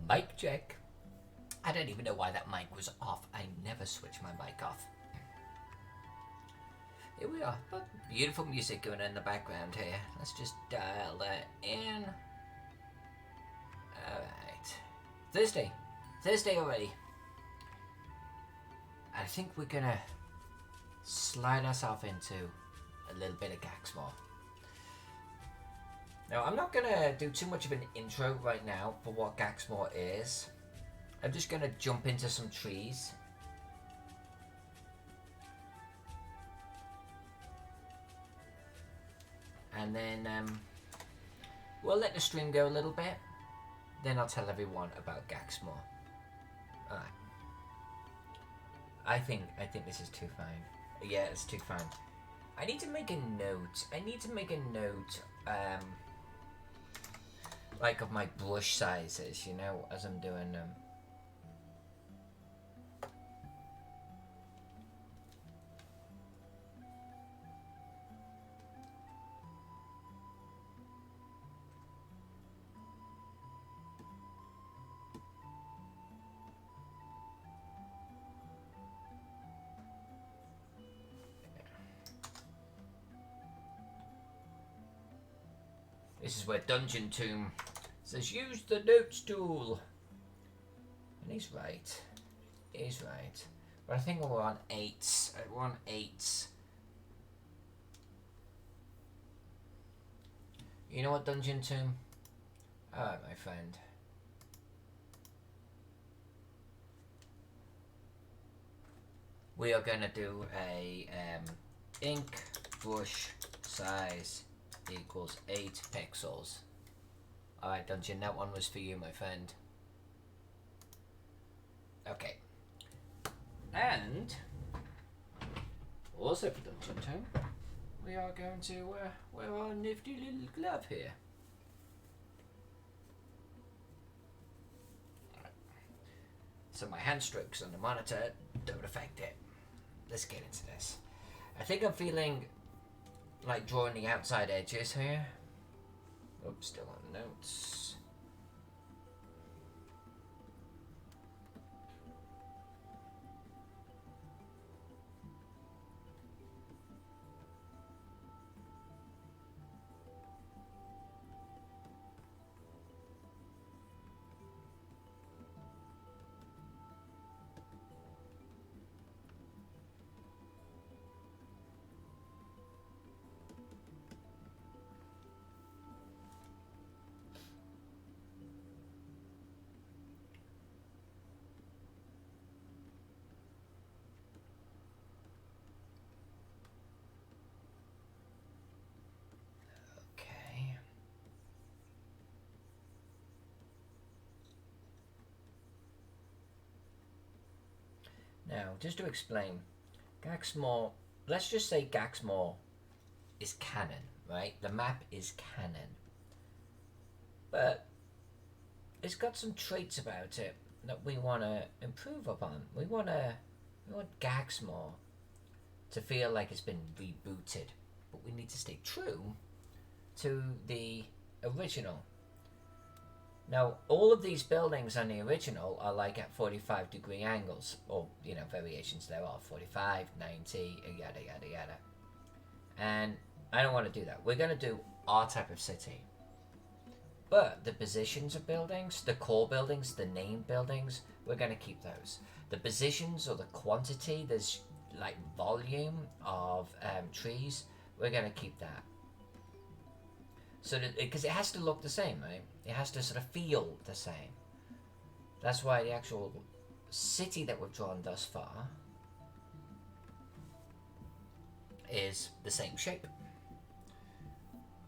Mic check. I don't even know why that mic was off. I never switch my mic off. Here we are. Oh, beautiful music going in the background here. Let's just dial that in. Alright. Thursday. Thursday already. I think we're gonna slide ourselves into a little bit of Gaxmoor. Now, I'm not gonna do too much of an intro right now for what Gaxmoor is. I'm just gonna jump into some trees. And then we'll let the stream go a little bit. Then I'll tell everyone about Gaxmoor. Alright. I think this is too fine. Yeah, it's too fine. I need to make a note. Like of my brush sizes, you know, as I'm doing them. This is where Dungeon Tomb says use the notes tool. And he's right. He's right. But I think we're on 8s. We're on 8s. You know what, Dungeon Tomb? Alright, my friend. We are going to do a ink brush size equals 8 pixels. Alright, Dungeon, that one was for you, my friend. Okay. And also for Dungeon Tomb, we are going to wear our nifty little glove here. So my hand strokes on the monitor don't affect it. Let's get into this. I think I'm feeling like drawing the outside edges here. Oops, still on notes. Now, just to explain, Gaxmoor, let's just say Gaxmoor is canon, right? The map is canon. But it's got some traits about it that we want to improve upon. We want Gaxmoor to feel like it's been rebooted, but we need to stay true to the original. Now, all of these buildings on the original are like at 45-degree angles, or, you know, variations there are, 45, 90, yada, yada, yada. And I don't want to do that. We're going to do our type of city. But the positions of buildings, the core buildings, the named buildings, we're going to keep those. The positions or the quantity, there's like volume of trees, we're going to keep that. So that, because it has to look the same, right? It has to sort of feel the same. That's why the actual city that we've drawn thus far is the same shape.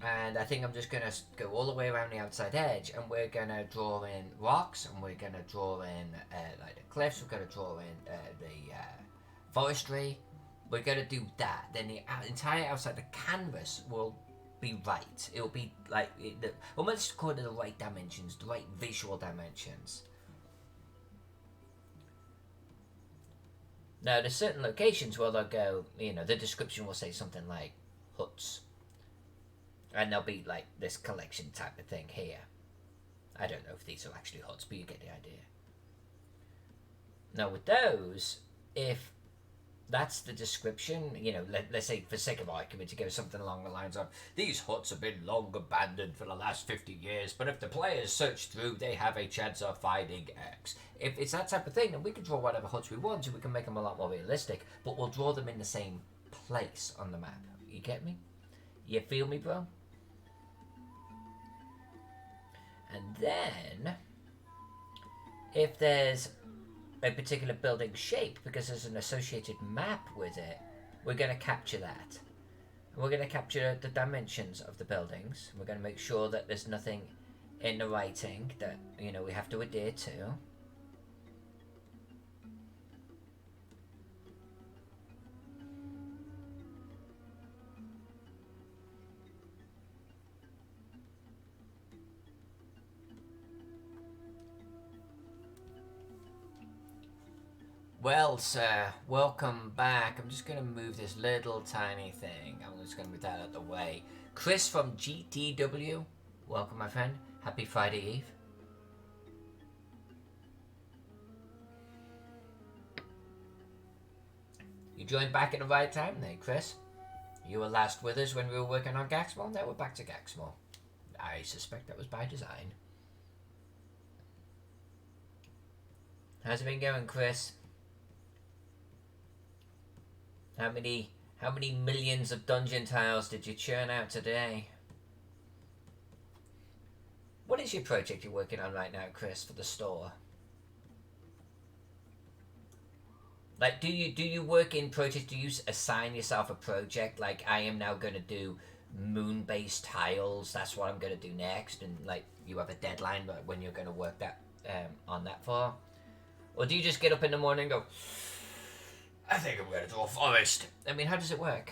And I think I'm just going to go all the way around the outside edge, and we're going to draw in rocks, and we're going to draw in like the cliffs, we're going to draw in the forestry. We're going to do that. Then the entire outside, the canvas will be right. It'll be like almost call it the right dimensions, the right visual dimensions. Now, there's certain locations where they'll go, you know, the description will say something like huts, and there'll be like this collection type of thing here. I don't know if these are actually huts, but you get the idea. Now with those, if that's the description, you know, let's say for sake of argument to go something along the lines of, these huts have been long abandoned for the last 50 years, but if the players search through, they have a chance of finding X. If it's that type of thing, then we can draw whatever huts we want, and we can make them a lot more realistic, but we'll draw them in the same place on the map. You get me? You feel me, bro? And then, if there's a particular building shape, because there's an associated map with it, we're going to capture that. And we're going to capture the dimensions of the buildings. We're going to make sure that there's nothing in the writing that, you know, we have to adhere to. Well, sir, welcome back. I'm just going to move this little tiny thing. I'm just going to move that out of the way. Chris from GTW, welcome, my friend. Happy Friday Eve. You joined back at the right time there, Chris. You were last with us when we were working on Gaxmoor. Now we're back to Gaxmoor. I suspect that was by design. How's it been going, Chris? How many millions of dungeon tiles did you churn out today? What is your project you're working on right now, Chris, for the store? Like, do you work in projects? Do you assign yourself a project? Like, I am now going to do moon-based tiles. That's what I'm going to do next. And, like, you have a deadline when you're going to work that on that for? Or do you just get up in the morning and go, I think I'm going to do a forest? I mean, how does it work?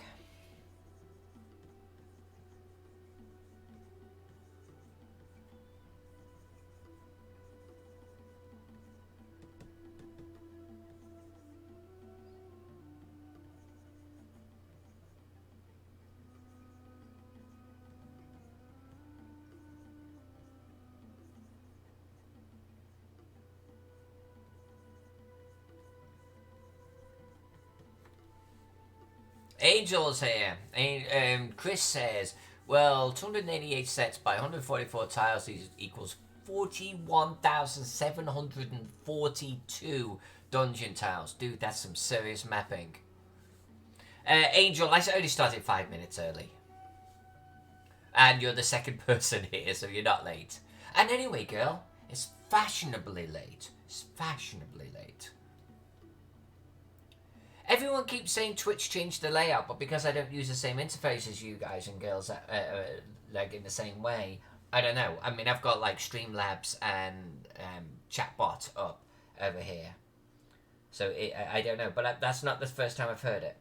Angel's here. Chris says, well, 288 sets by 144 tiles equals 41,742 dungeon tiles. Dude, that's some serious mapping. Angel, I only started 5 minutes early. And you're the second person here, so you're not late. And anyway, girl, it's fashionably late. It's fashionably late. Everyone keeps saying Twitch changed the layout, but because I don't use the same interface as you guys and girls, like in the same way, I don't know. I mean, I've got like Streamlabs and Chatbot up over here, so I don't know. But that's not the first time I've heard it.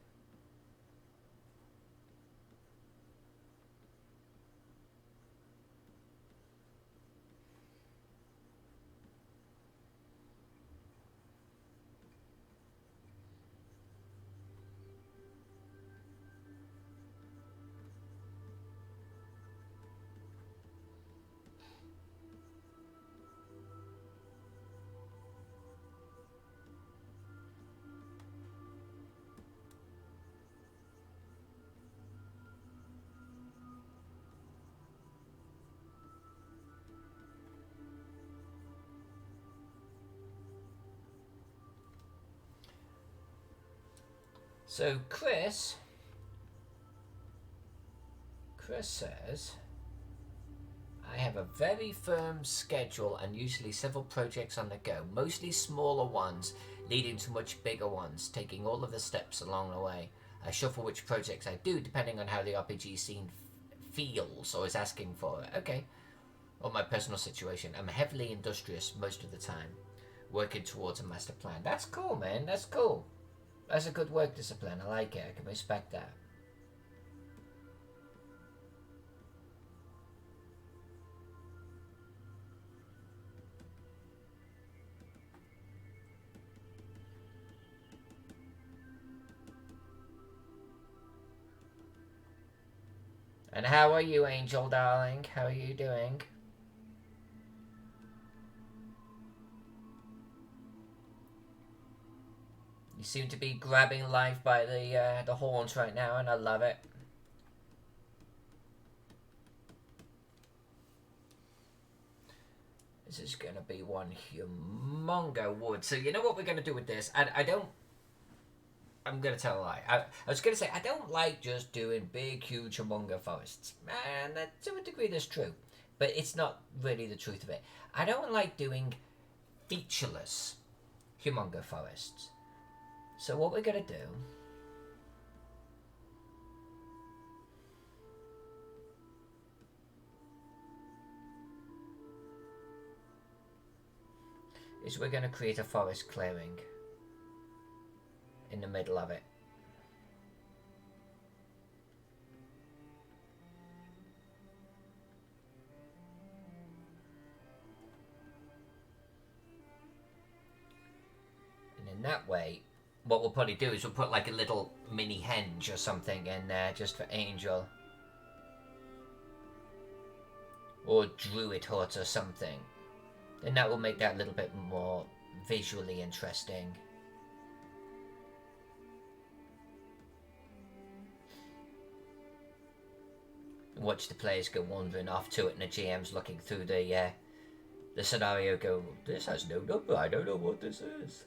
So Chris says, I have a very firm schedule and usually several projects on the go, mostly smaller ones leading to much bigger ones, taking all of the steps along the way. I shuffle which projects I do depending on how the RPG scene feels or is asking for it. Okay. Or my personal situation. I'm heavily industrious most of the time, working towards a master plan. That's cool, man. That's cool. That's a good work discipline. I like it. I can respect that. And how are you, Angel, darling? How are you doing? You seem to be grabbing life by the horns right now, and I love it. This is going to be one humongo wood. So you know what we're going to do with this? I don't... I'm going to tell a lie. I was going to say, I don't like just doing big, huge, humongo forests. And to a degree that's true. But it's not really the truth of it. I don't like doing featureless humongo forests. So what we're going to do... is we're going to create a forest clearing in the middle of it. And in that way, what we'll probably do is we'll put like a little mini henge or something in there just for Angel. Or druid hut or something. Then that will make that a little bit more visually interesting. Watch the players go wandering off to it, and the GM's looking through the scenario go, this has no number, I don't know what this is.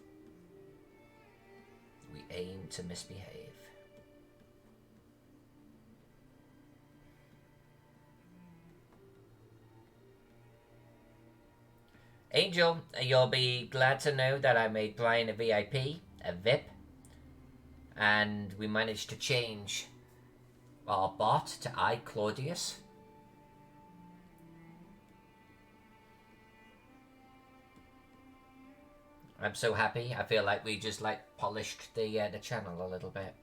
We aim to misbehave. Angel, you'll be glad to know that I made Brian a VIP, a VIP, and we managed to change our bot to Claudius. I'm so happy. I feel like we just like polished the channel a little bit.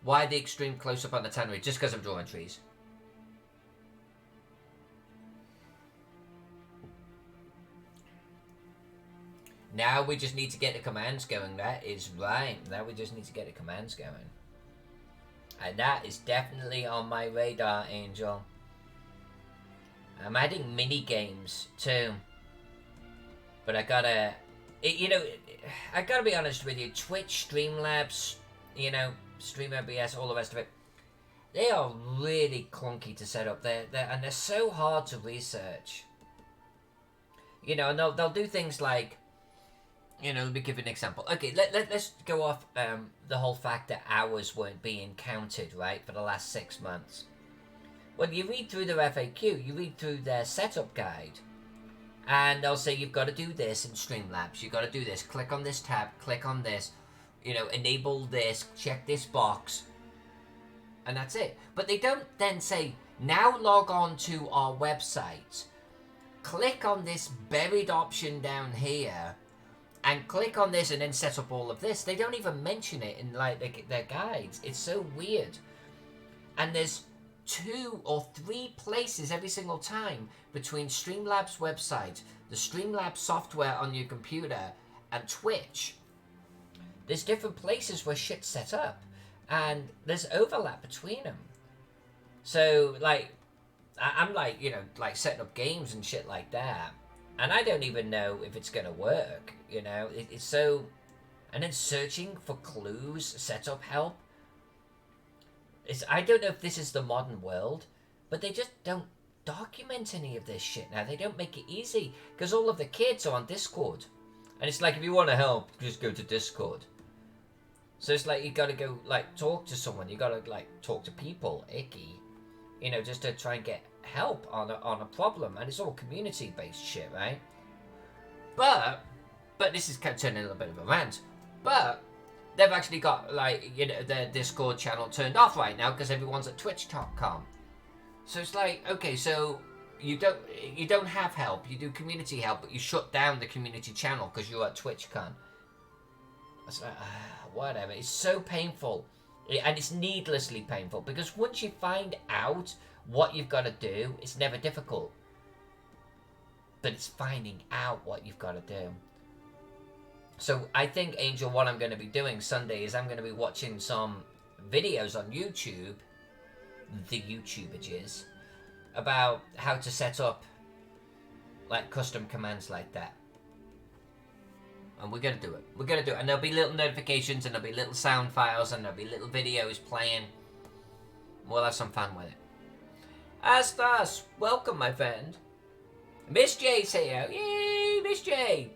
Why the extreme close up on the tannery? Just because I'm drawing trees. Now we just need to get the commands going. That is right. Now we just need to get the commands going. And that is definitely on my radar, Angel. I'm adding mini games too. But I gotta... I gotta be honest with you. Twitch, Streamlabs, StreamOBS, all the rest of it. They are really clunky to set up. And they're so hard to research. And they'll do things like... let me give you an example. Okay, let's go off the whole fact that hours weren't being counted, right, for the last 6 months. Well, you read through their FAQ, you read through their setup guide, and they'll say you've got to do this in Streamlabs, you've got to do this, click on this tab, click on this, enable this, check this box, and that's it. But they don't then say, now log on to our website, click on this buried option down here, and click on this and then set up all of this. They don't even mention it in like their guides. It's so weird. And there's 2 or 3 places every single time between Streamlabs website, the Streamlabs software on your computer, and Twitch. There's different places where shit's set up, and there's overlap between them. So I'm like setting up games and shit like that. And I don't even know if it's going to work, It's so... And then searching for clues, setup help. I don't know if this is the modern world, but they just don't document any of this shit now. They don't make it easy, because all of the kids are on Discord. And it's like, if you want to help, just go to Discord. So it's like, you got to go, talk to someone. You got to, talk to people, icky. Just to try and get help on a problem, and it's all community based shit, right? But this is kind of turning a little bit of a rant, but they've actually got their Discord channel turned off right now because everyone's at twitch.com. So it's like, okay, so you don't have help, you do community help, but you shut down the community channel because you're at TwitchCon. It's like, whatever. It's so painful, and it's needlessly painful, because once you find out what you've got to do, it's never difficult. But it's finding out what you've got to do. So I think, Angel, what I'm going to be doing Sunday is I'm going to be watching some videos on YouTube, the YouTubages, about how to set up like custom commands like that. And we're gonna do it. We're gonna do it. And there'll be little notifications, and there'll be little sound files, and there'll be little videos playing. We'll have some fun with it. Astas, welcome, my friend. Miss J's here. Yay, Miss J.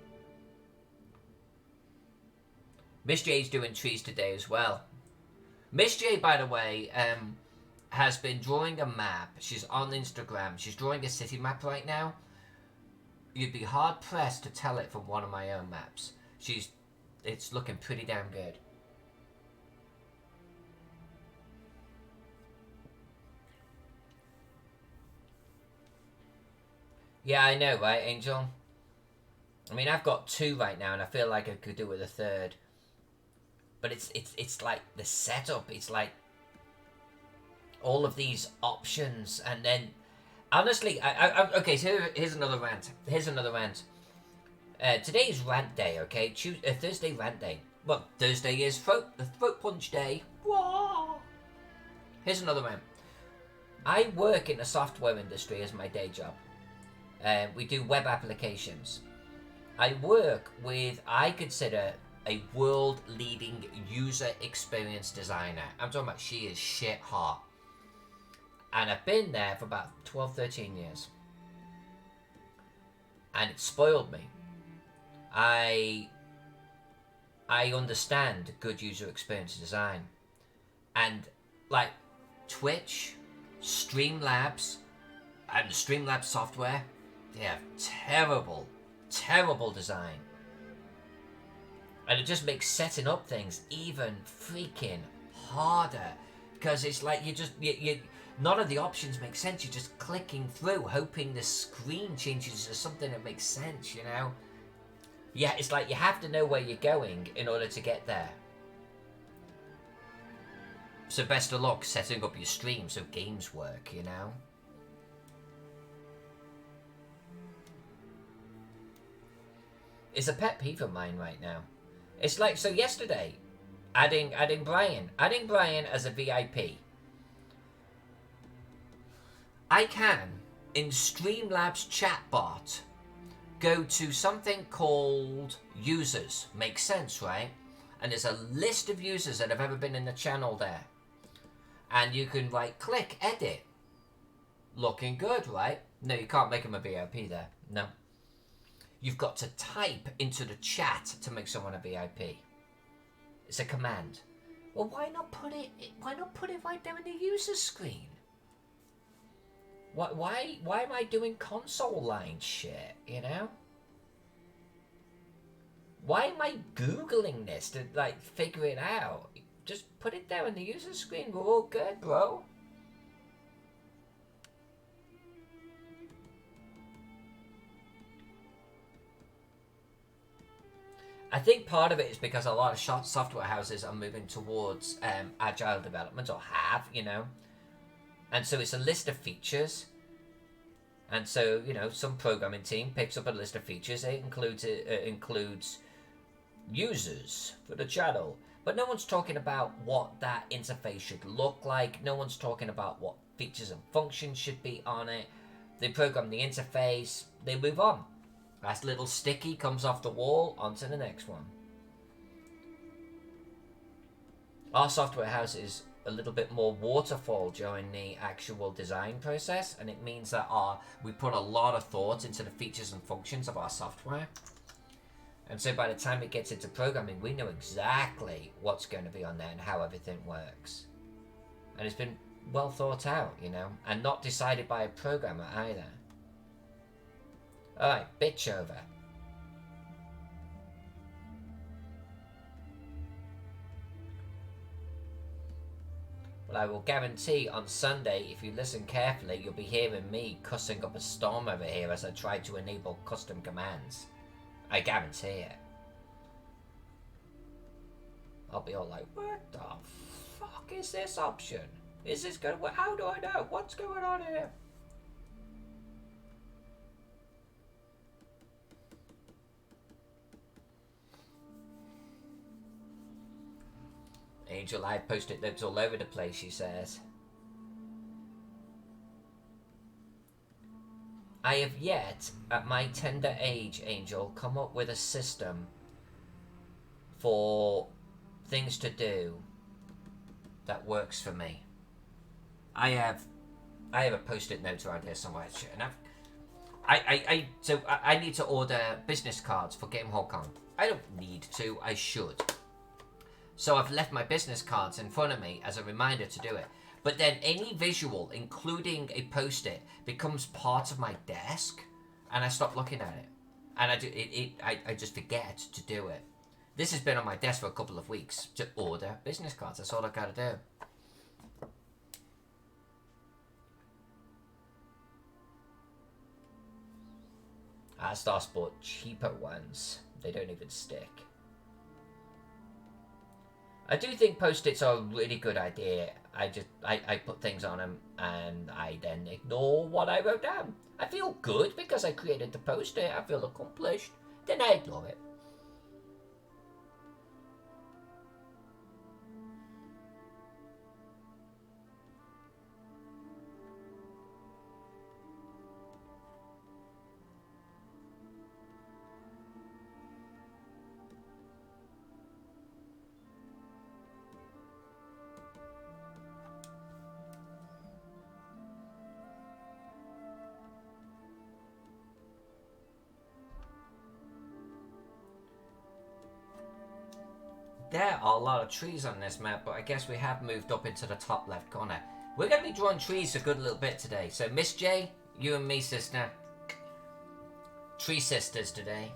Miss J's doing trees today as well. Miss J, by the way, has been drawing a map. She's on Instagram. She's drawing a city map right now. You'd be hard pressed to tell it from one of my own maps. It's looking pretty damn good. Yeah, I know, right, Angel? I mean, I've got 2 right now, and I feel like I could do with a 3rd. But it's like the setup. It's like all of these options, and then honestly, okay. So here's another rant. Today's rant day. Okay, Thursday rant day. Well, Thursday is throat punch day. Whoa. Here's another rant. I work in the software industry as my day job. We do web applications. I work with, I consider, a world-leading user experience designer. I'm talking about she is shit hot. And I've been there for about 12, 13 years. And it spoiled me. I understand good user experience design. And like Twitch, Streamlabs, and Streamlabs software, they have terrible, terrible design. And it just makes setting up things even freaking harder. Because it's like you none of the options make sense. You're just clicking through, hoping the screen changes to something that makes sense, you know? Yeah, it's like you have to know where you're going in order to get there. So best of luck setting up your stream so games work, you know? It's a pet peeve of mine right now. It's like, so yesterday, adding Brian as a VIP. I can, in Streamlabs chatbot, go to something called users. Makes sense, right? And there's a list of users that have ever been in the channel there. And you can click edit. Looking good, right? No, you can't make them a VIP there. No. You've got to type into the chat to make someone a VIP. It's a command. Well, why not put it right there in the user screen? Why am I doing console line shit, you know? Why am I Googling this to figure it out? Just put it there in the user screen. We're all good, bro. I think part of it is because a lot of software houses are moving towards agile development, or have, you know. And so it's a list of features. And so, you know, some programming team picks up a list of features. It includes users for the channel. But no one's talking about what that interface should look like. No one's talking about what features and functions should be on it. They program the interface. They move on. That little sticky comes off the wall, onto the next one. Our software house is a little bit more waterfall during the actual design process, and it means that we put a lot of thought into the features and functions of our software. And so by the time it gets into programming, we know exactly what's going to be on there and how everything works. And it's been well thought out, you know, and not decided by a programmer either. Alright, bitch over. Well, I will guarantee on Sunday, if you listen carefully, you'll be hearing me cussing up a storm over here as I try to enable custom commands. I guarantee it. I'll be all like, what the fuck is this option? Is this good? How do I know? What's going on here? Angel, I've posted notes all over the place, she says. I have yet, at my tender age, Angel, come up with a system for things to do that works for me. I have a post-it note around here somewhere, and I need to order business cards for Game Hong Kong. I don't need to, I should. So I've left my business cards in front of me as a reminder to do it. But then any visual, including a post-it, becomes part of my desk, and I stop looking at it. And I just forget to do it. This has been on my desk for a couple of weeks to order business cards. That's all I gotta do. Star Sport, cheaper ones. They don't even stick. I do think post-its are a really good idea. I put things on them and I then ignore what I wrote down. I feel good because I created the post-it. I feel accomplished. Then I ignore it. There are a lot of trees on this map, but I guess we have moved up into the top left corner. We're going to be drawing trees a good little bit today. So Miss J, you and me, sister. Tree sisters today.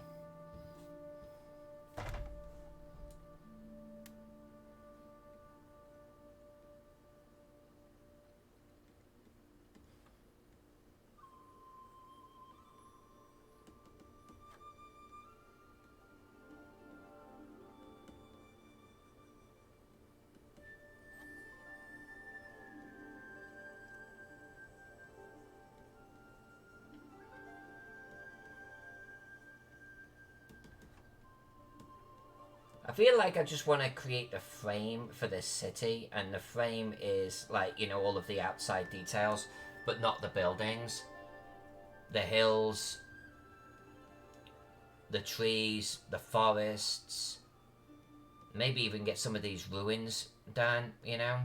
I feel like I just want to create the frame for this city, and the frame is like, you know, all of the outside details, but not the buildings. The hills, the trees, the forests. Maybe even get some of these ruins done, you know?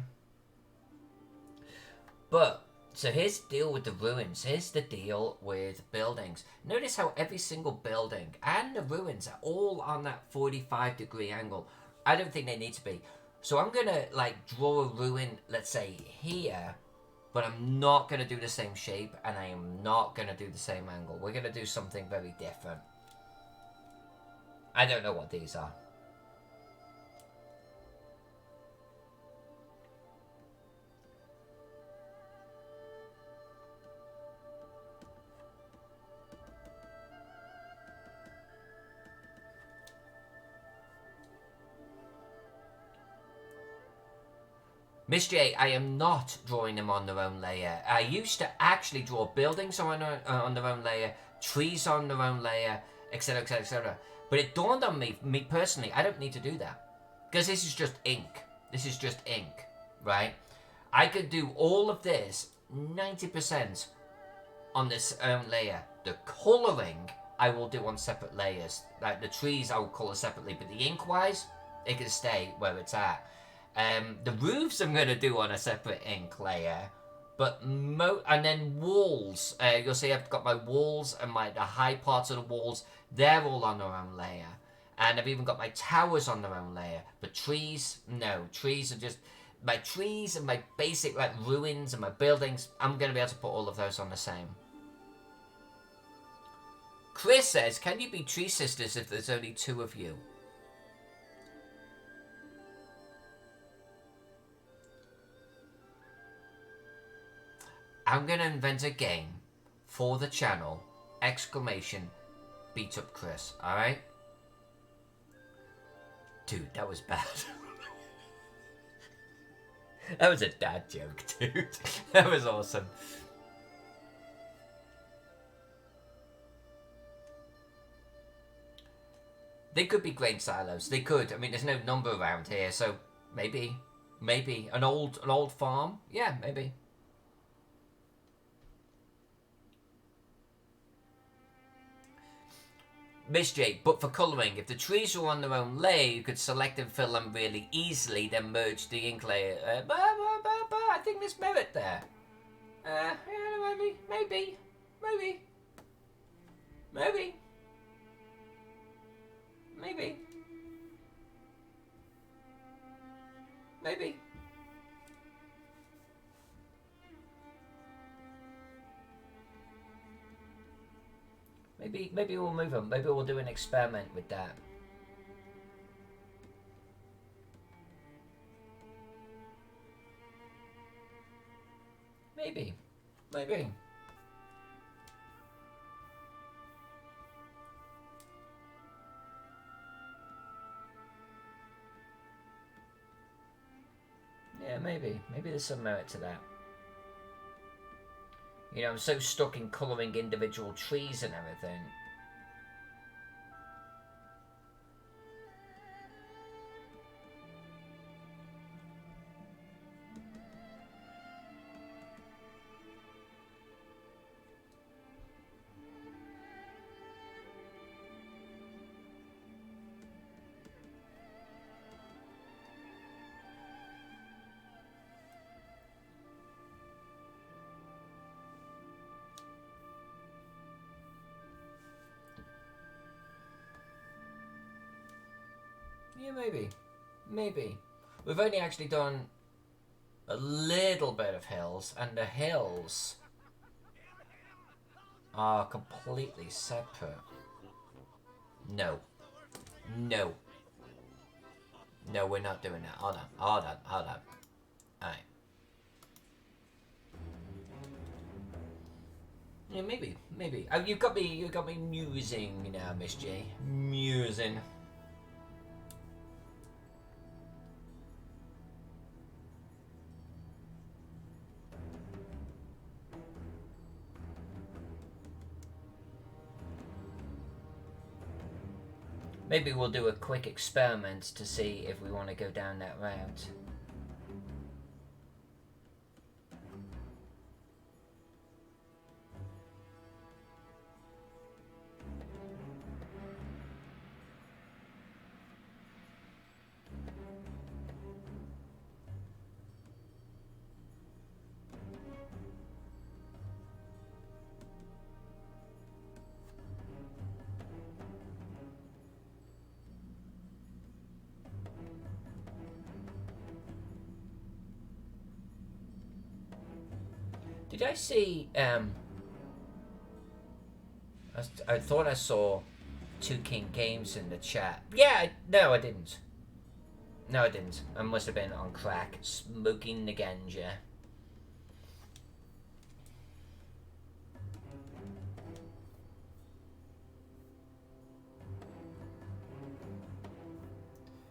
But, so here's the deal with the ruins. Here's the deal with buildings. Notice how every single building and the ruins are all on that 45-degree angle. I don't think they need to be. So I'm going to, like, draw a ruin, let's say, here. But I'm not going to do the same shape, and I am not going to do the same angle. We're going to do something very different. I don't know what these are. Miss J, I am not drawing them on their own layer. I used to actually draw buildings on their own layer, trees on their own layer, etc, etc, etc. But it dawned on me personally, I don't need to do that. Because this is just ink. This is just ink, right? I could do all of this 90% on this own layer. The colouring I will do on separate layers. Like the trees I will colour separately, but the ink-wise, it can stay where it's at. The roofs I'm going to do on a separate ink layer, but and then walls. You'll see I've got my walls and the high parts of the walls. They're all on their own layer, and I've even got my towers on their own layer. But trees, no, trees are just my trees and my basic like ruins and my buildings. I'm going to be able to put all of those on the same. Chris says, "Can you be tree sisters if there's only two of you?" I'm going to invent a game for the channel, exclamation, beat up Chris, alright? Dude, that was bad. That was a dad joke, dude. That was awesome. They could be grain silos. They could. I mean, there's no number around here, so maybe an old farm. Yeah, maybe. Miss J, but for colouring, if the trees were on their own layer, you could select and fill them really easily, then merge the ink layer. I think there's merit there. Yeah, maybe. Maybe we'll move them. Maybe we'll do an experiment with that. Maybe. Yeah, maybe. Maybe there's some merit to that. You know, I'm so stuck in colouring individual trees and everything. Yeah, maybe. We've only actually done a little bit of hills, and the hills are completely separate. No, we're not doing that. Hold on. Alright. Yeah, maybe. Oh, you got me musing now, Miss J. Musing. Maybe we'll do a quick experiment to see if we want to go down that route. Did I see, I thought I saw Two King Games in the chat. Yeah, no, I didn't. I must have been on crack, smoking the ganja.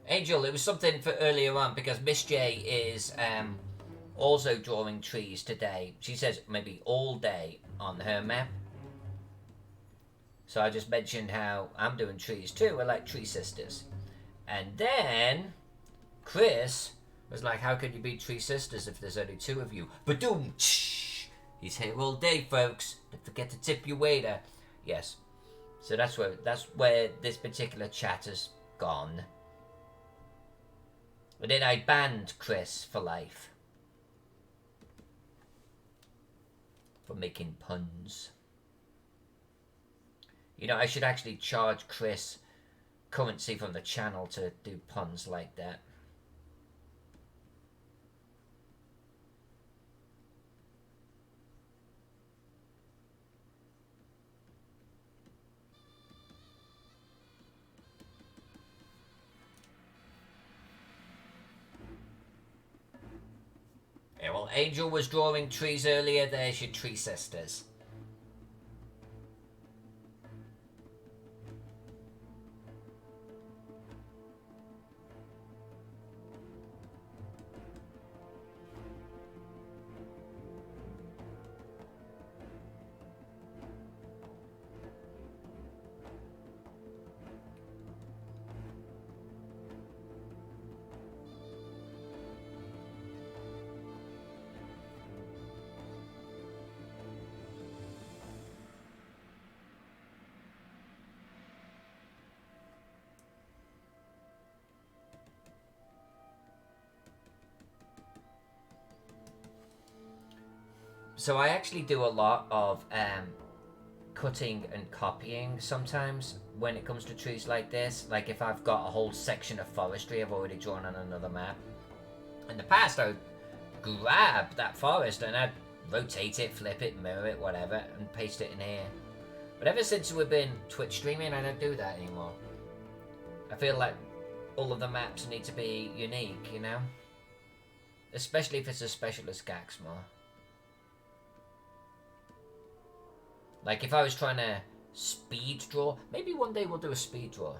Angel, it was something for earlier on because Miss J is also drawing trees today. She says maybe all day on her map. So I just mentioned how I'm doing trees too. We're like tree sisters. And then Chris was like, how could you be tree sisters if there's only two of you? Ba-doom! He's here all day, folks. Don't forget to tip your waiter. Yes. So that's where this particular chat has gone. And then I banned Chris for life. For making puns. You know, I should actually charge Chris currency from the channel to do puns like that. Yeah, well, Angel was drawing trees earlier. There's your tree sisters. So I actually do a lot of cutting and copying sometimes when it comes to trees like this. Like if I've got a whole section of forestry I've already drawn on another map. In the past I would grab that forest and I'd rotate it, flip it, mirror it, whatever, and paste it in here. But ever since we've been Twitch streaming, I don't do that anymore. I feel like all of the maps need to be unique, you know? Especially if it's as special as Gaxmoor. Like if I was trying to speed draw, maybe one day we'll do a speed draw.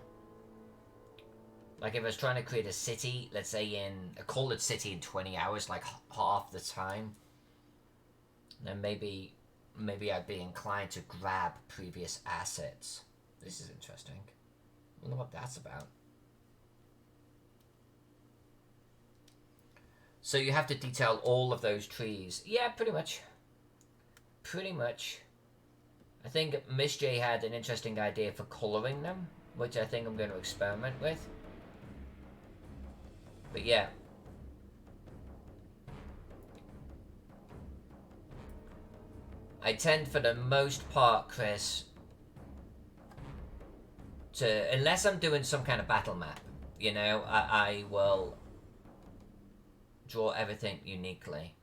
Like if I was trying to create a city, let's say in a colored city in 20 hours, like half the time, then maybe I'd be inclined to grab previous assets. This is interesting. I wonder what that's about. So you have to detail all of those trees. Yeah, pretty much. Pretty much. I think Miss J had an interesting idea for colouring them, which I think I'm going to experiment with. But yeah. I tend for the most part, Chris, to, unless I'm doing some kind of battle map, you know, I will draw everything uniquely.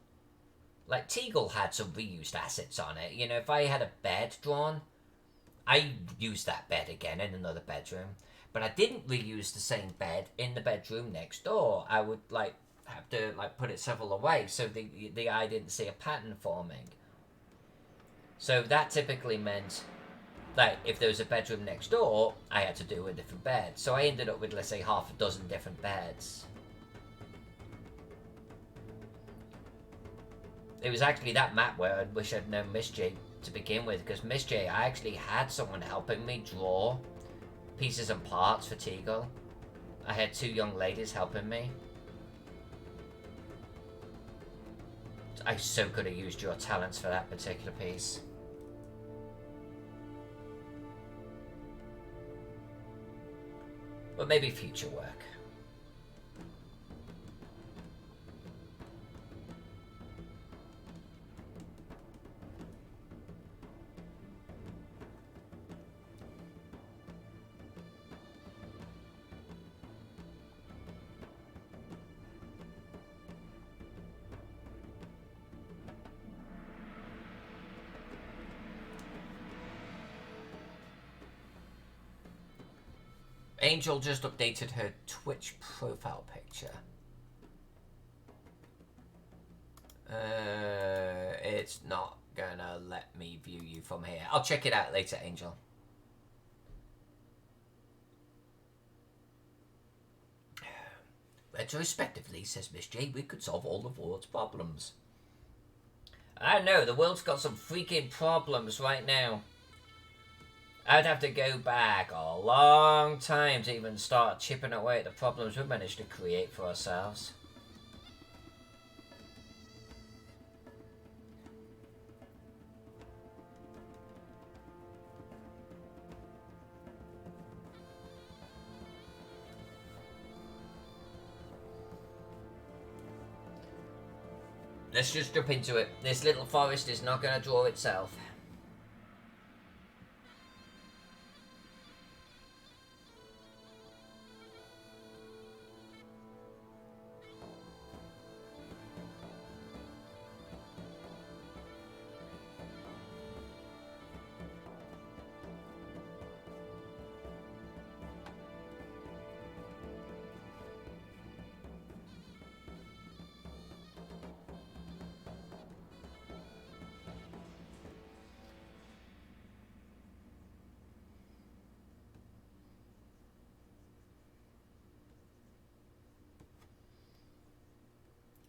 Like Teagle had some reused assets on it. You know, if I had a bed drawn, I used that bed again in another bedroom. But I didn't reuse the same bed in the bedroom next door. I would like have to like put it several away so the eye didn't see a pattern forming. So that typically meant that if there was a bedroom next door, I had to do a different bed. So I ended up with, let's say, half a dozen different beds. It was actually that map where I wish I'd known Miss J to begin with, because Miss J, I actually had someone helping me draw pieces and parts for Teagle. I had 2 young ladies helping me. I so could have used your talents for that particular piece. But maybe future work. Angel just updated her Twitch profile picture. It's not gonna let me view you from here. I'll check it out later, Angel. Retrospectively, says Miss J, we could solve all of the world's problems. I know, the world's got some freaking problems right now. I'd have to go back a long time to even start chipping away at the problems we've managed to create for ourselves. Let's just jump into it. This little forest is not going to draw itself.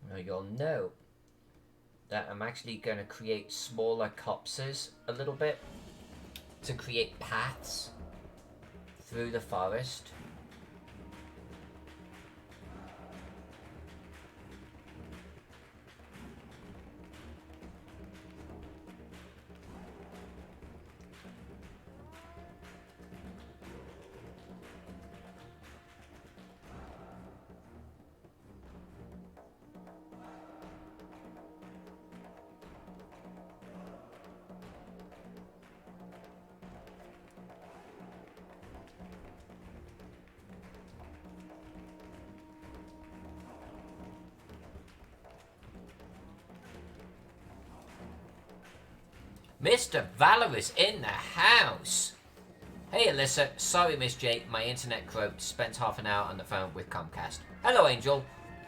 Now you'll note that I'm actually going to create smaller copses a little bit to create paths through the forest. Mr. Valor is in the house. Hey Alyssa, sorry Miss J, my internet croaked. Spent half an hour on the phone with Comcast. Hello Angel.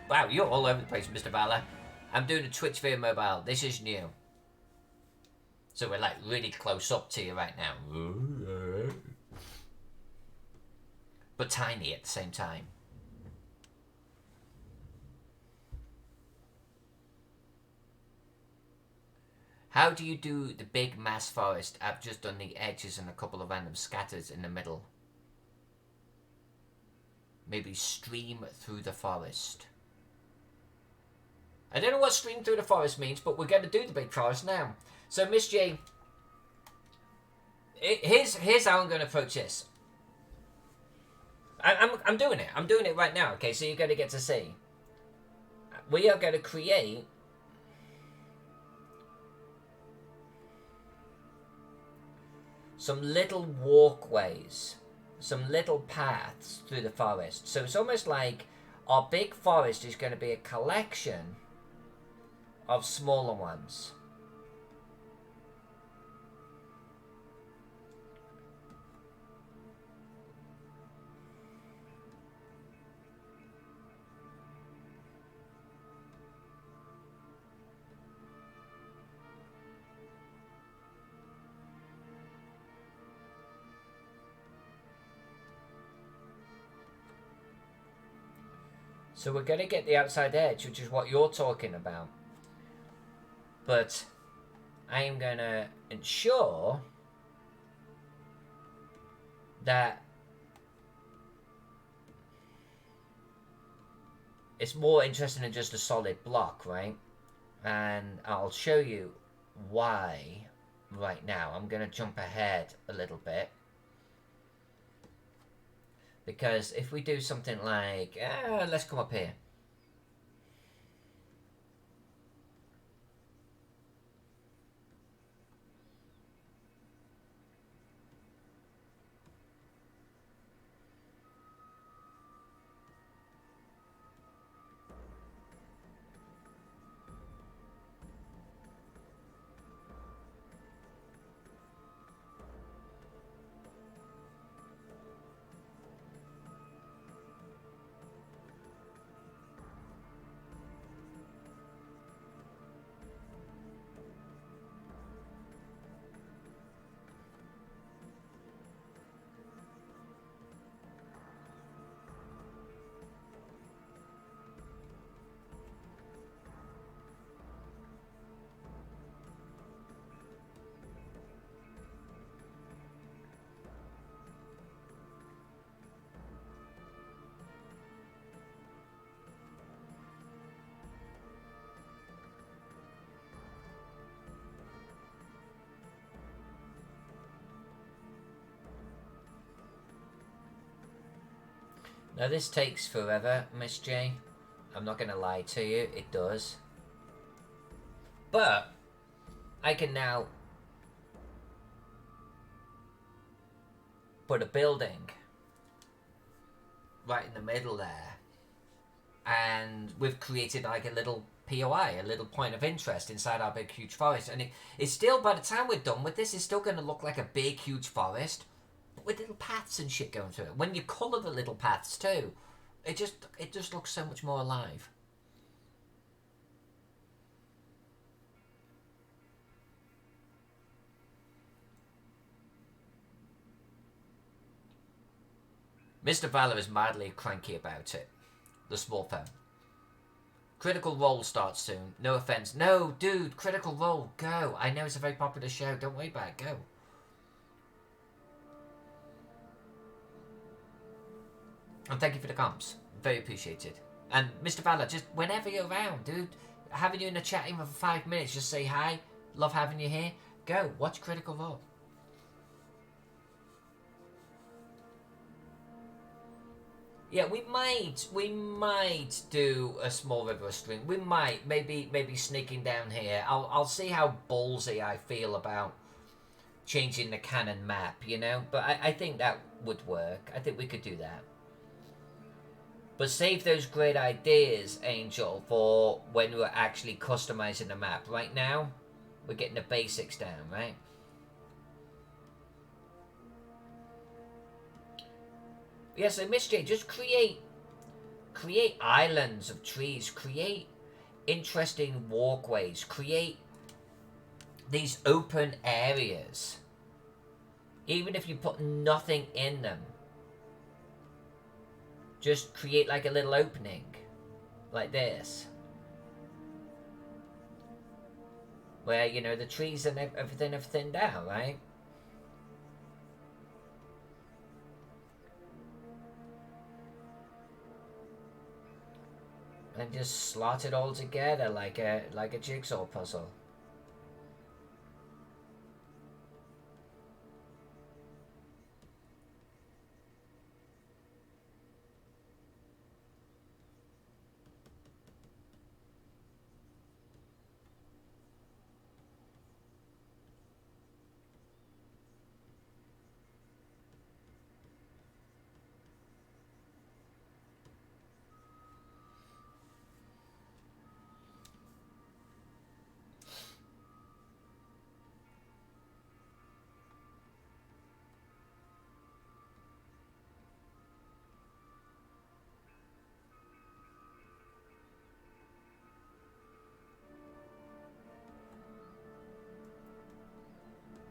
Wow, you're all over the place, Mr. Valor. I'm doing a Twitch via mobile. This is new. So we're like really close up to you right now. But tiny at the same time. How do you do the big mass forest? I've just done the edges and a couple of random scatters in the middle. Maybe stream through the forest. I don't know what stream through the forest means, but we're going to do the big forest now. So Miss J, here's how I'm going to approach this. I'm doing it. I'm doing it right now. Okay, so you're going to get to see. We are going to create some little walkways, some little paths through the forest. So it's almost like our big forest is going to be a collection of smaller ones. So we're going to get the outside edge, which is what you're talking about. But I am going to ensure that it's more interesting than just a solid block, right? And I'll show you why right now. I'm going to jump ahead a little bit. Because if we do something like, let's come up here. Now this takes forever, Miss J. I'm not going to lie to you, it does. But I can now put a building right in the middle there. And we've created like a little POI, a little point of interest inside our big huge forest. And it's still, by the time we're done with this, it's still going to look like a big huge forest. With little paths and shit going through it. When you colour the little paths too, it just looks so much more alive. Mr. Valor is madly cranky about it. The small phone. Critical Role starts soon. No offence. No, dude, Critical Role, go. I know it's a very popular show. Don't worry about it. Go. And thank you for the comps. Very appreciated. And Mr. Valor, just whenever you're around, dude, having you in a chat even for 5 minutes, just say hi. Love having you here. Go, watch Critical Role. Yeah, we might do a small river stream. We might, maybe sneaking down here. I'll see how ballsy I feel about changing the canon map, you know? But I think that would work. I think we could do that. But save those great ideas, Angel, for when we're actually customizing the map. Right now, we're getting the basics down, right? Yeah, so Miss J, just create islands of trees, create interesting walkways, create these open areas. Even if you put nothing in them, just create like a little opening, like this, where, you know, the trees and everything have thinned out, right? And just slot it all together like a jigsaw puzzle.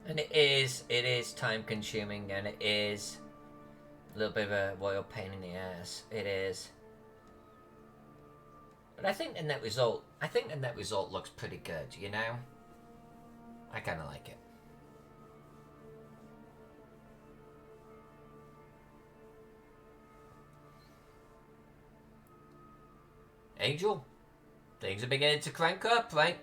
And it is time consuming, and it is a little bit of a royal pain in the ass. It is. But I think the net result looks pretty good, you know? I kind of like it. Angel, things are beginning to crank up, right?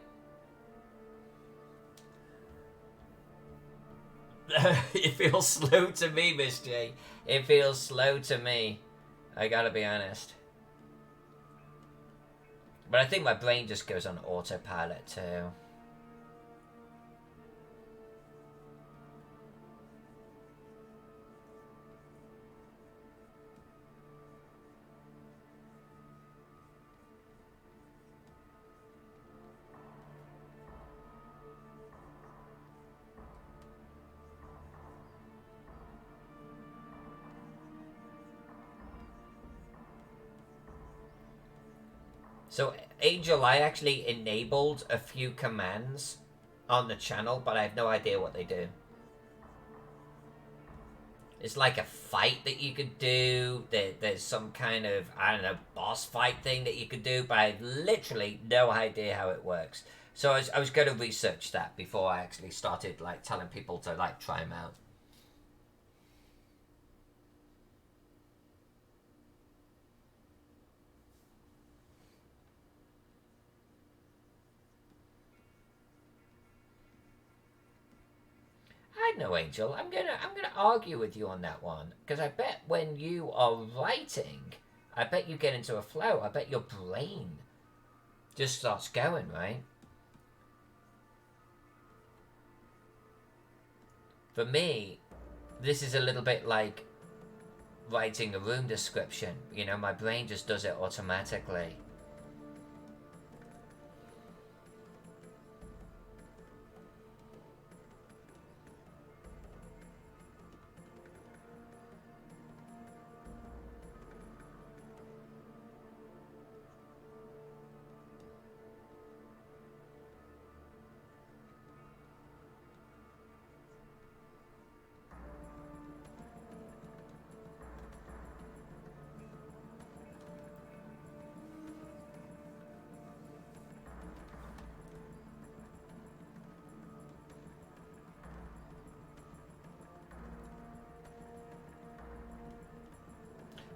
It feels slow to me, Miss J. It feels slow to me. I gotta be honest. But I think my brain just goes on autopilot too. So, Angel, I actually enabled a few commands on the channel, but I have no idea what they do. It's like a fight that you could do. There's some kind of, I don't know, boss fight thing that you could do, but I have literally no idea how it works. So I was going to research that before I actually started like telling people to like try them out. I know, Angel. I'm gonna argue with you on that one because I bet when you are writing, I bet you get into a flow. I bet your brain just starts going, right? For me, this is a little bit like writing a room description. You know, my brain just does it automatically.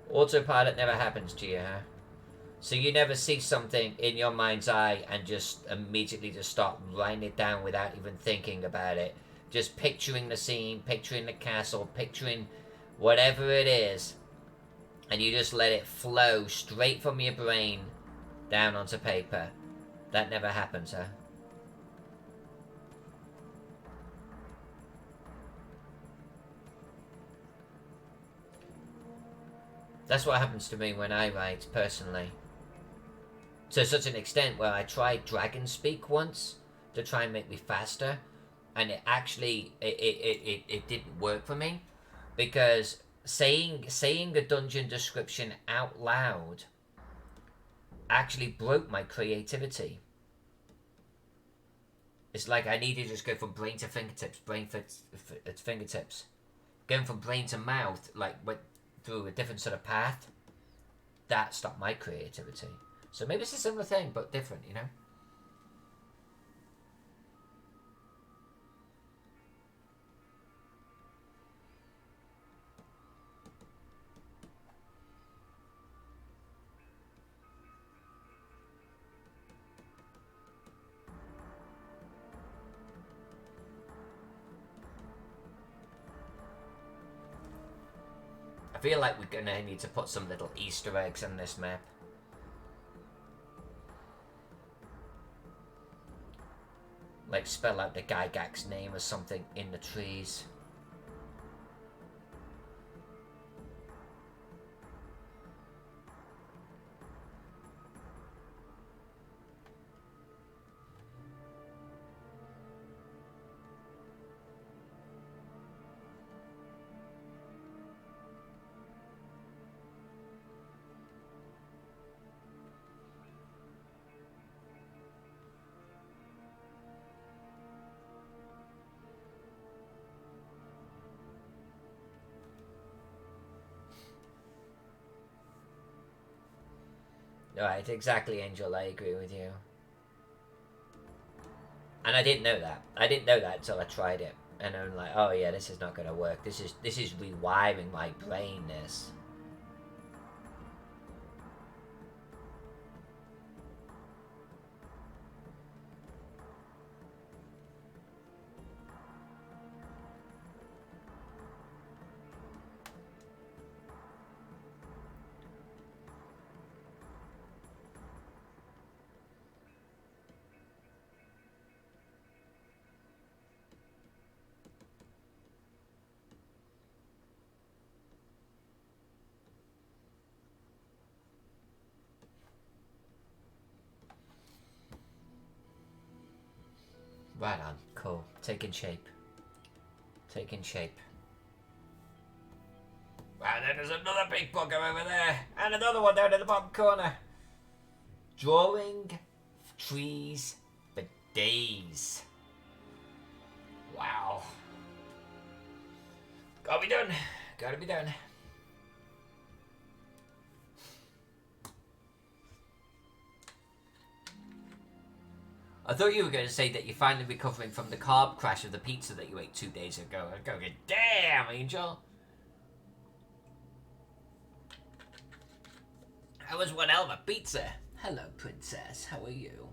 Autopilot never happens to you, huh? So you never see something in your mind's eye and just immediately just start writing it down without even thinking about it. Just picturing the scene, picturing the castle, picturing whatever it is, and you just let it flow straight from your brain down onto paper. That never happens, huh? That's what happens to me when I write, personally. To such an extent where I tried Dragon Speak once to try and make me faster, and it actually it didn't work for me because saying a dungeon description out loud actually broke my creativity. It's like I needed to just go from brain to fingertips, brain to fingertips. Going from brain to mouth, like went through a different sort of path. That stopped my creativity. So maybe it's a similar thing, but different, you know? I feel like we're gonna need to put some little Easter eggs on this map. Like spell out the Gygax's name or something in the trees. Right, exactly, Angel. I agree with you. And I didn't know that. I didn't know that until I tried it, and I'm like, oh yeah, this is not gonna work. This is rewiring my brain. This. Right on. Cool. Taking shape. Taking shape. And then there's another big bugger over there. And another one down in the bottom corner. Drawing trees for days. Wow. Gotta be done. Gotta be done. I thought you were going to say that you're finally recovering from the carb crash of the pizza that you ate 2 days ago. I'd go, damn, Angel. That was one hell of a pizza. Hello, princess. How are you?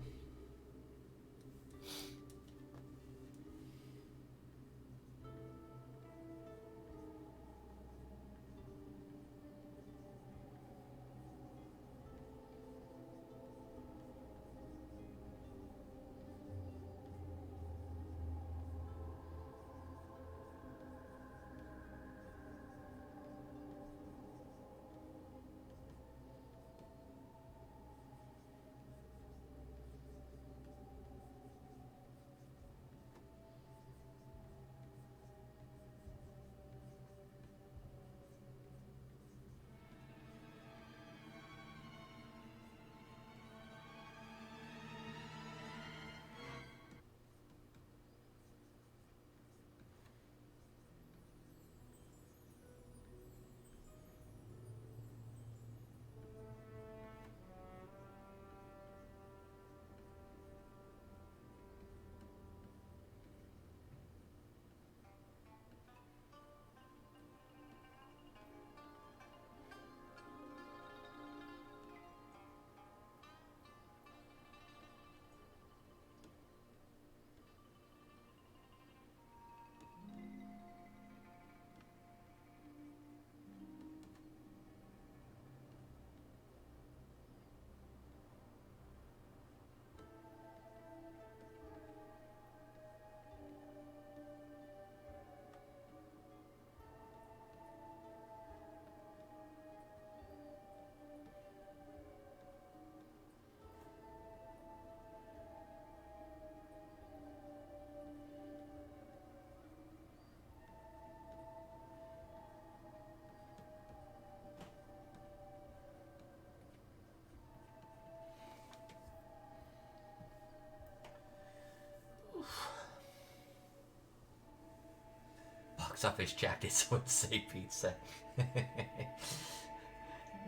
box office chat did someone say pizza?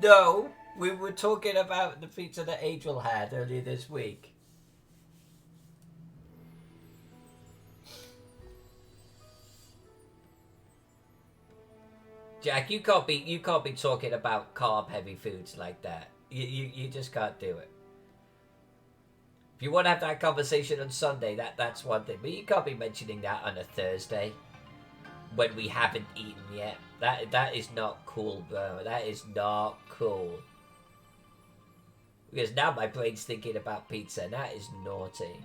No, we were talking about the pizza that Angel had earlier this week. Jack, you can't be talking about carb heavy foods like that. You just can't do it. If you want to have that conversation on Sunday, that's one thing. But you can't be mentioning that on a Thursday when we haven't eaten yet. That is not cool, bro. That is not cool. Because now my brain's thinking about pizza, and that is naughty.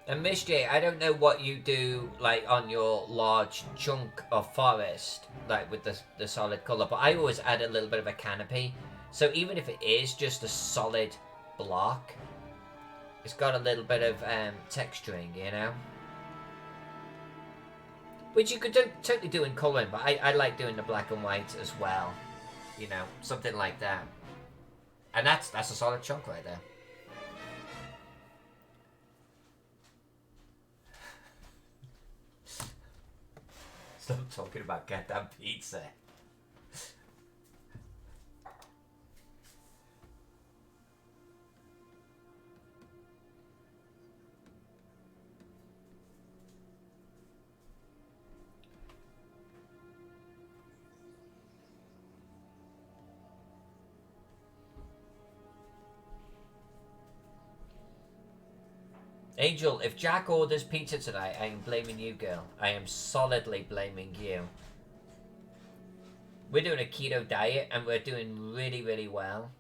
And Miss J, I don't know what you do like on your large chunk of forest, like with the solid colour, but I always add a little bit of a canopy. So even if it is just a solid block, it's got a little bit of texturing, you know? Which you could totally do in colouring, but I like doing the black and white as well. You know, something like that. And that's a solid chunk right there. Stop talking about goddamn pizza. Angel, if Jack orders pizza tonight, I am blaming you, girl. I am solidly blaming you. We're doing a keto diet and we're doing really, really well.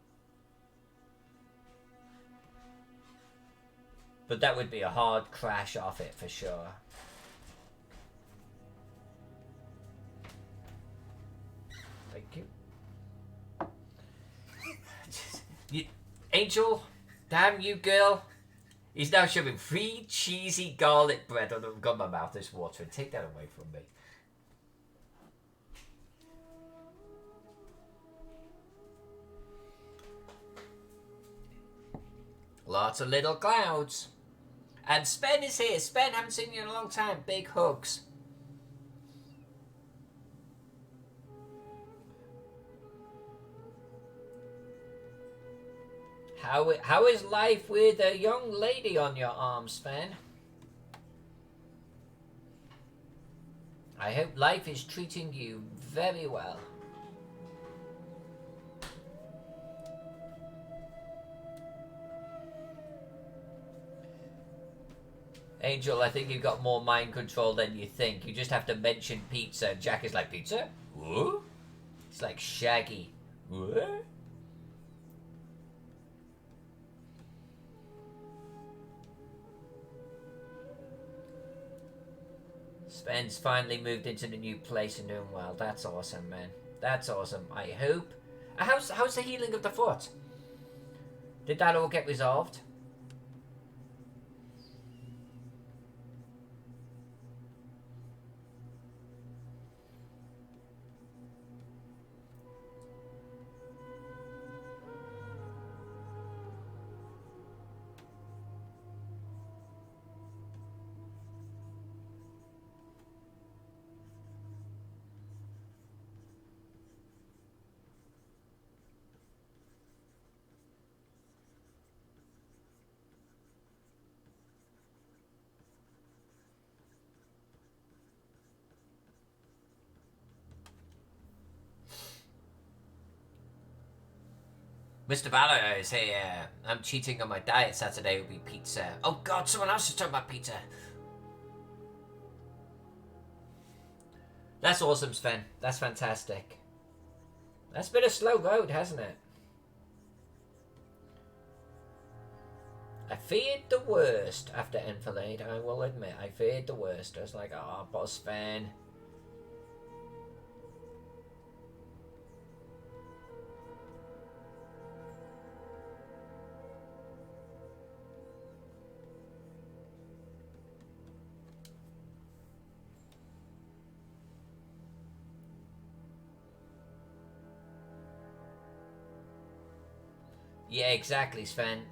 But that would be a hard crash off it for sure. Thank you. Angel, damn you, girl. He's now shoving 3 cheesy garlic bread on the... God, my mouth is watering. Take that away from me. Lots of little clouds. And Spen is here. Spen, haven't seen you in a long time. Big hugs. How is life with a young lady on your arm, Sven? I hope life is treating you very well. Angel, I think you've got more mind control than you think. You just have to mention pizza. Jack is like, pizza? What? It's like Shaggy. What? Sven's finally moved into the new place and doing well. That's awesome, man. That's awesome. I hope. How's the healing of the foot? Did that all get resolved? Mr. Valor say, I'm cheating on my diet. Saturday will be pizza. Oh God, someone else is talking about pizza. That's awesome, Sven. That's fantastic. That's been a slow road, hasn't it? I feared the worst after Enfilade, I will admit. I feared the worst. I was like, oh, but Sven. Yeah, exactly, Sven.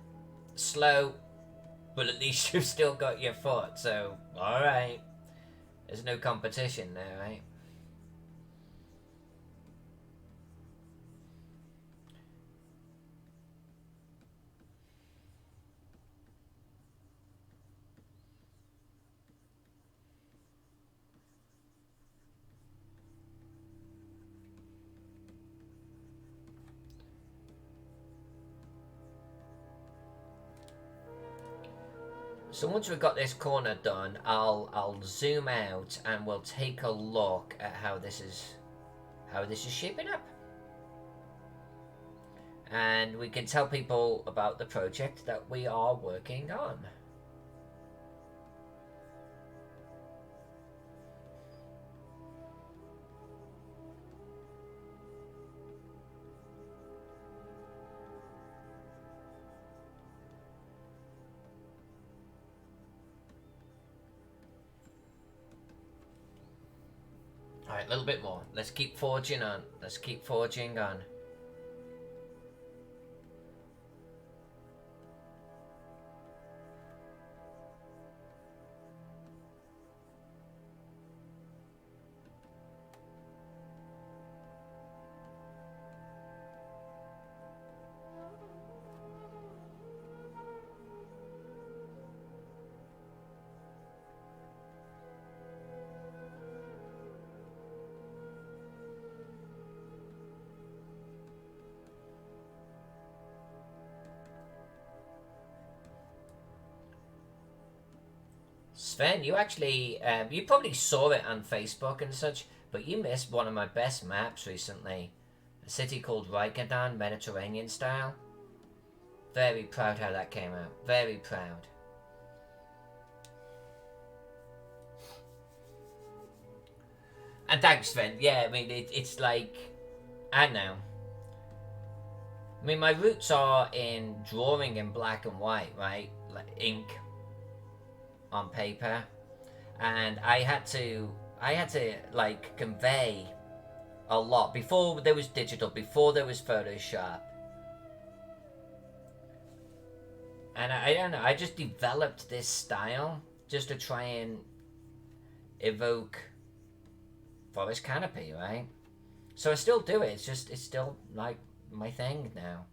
Slow, but at least you've still got your foot, so alright. There's no competition there, right? So once we've got this corner done, I'll zoom out and we'll take a look at how this is shaping up. And we can tell people about the project that we are working on. Alright, a little bit more. Let's keep forging on. Let's keep forging on. Sven, you actually, you probably saw it on Facebook and such, but you missed one of my best maps recently. A city called Rikadan, Mediterranean style. Very proud how that came out. Very proud. And thanks, Sven. Yeah, I mean, it's like, I don't know. I mean, my roots are in drawing in black and white, right? Like ink on paper. And I had to like convey a lot before there was digital, before there was Photoshop. And I don't know, I just developed this style just to try and evoke forest canopy, right? So I still do it. It's still like my thing now.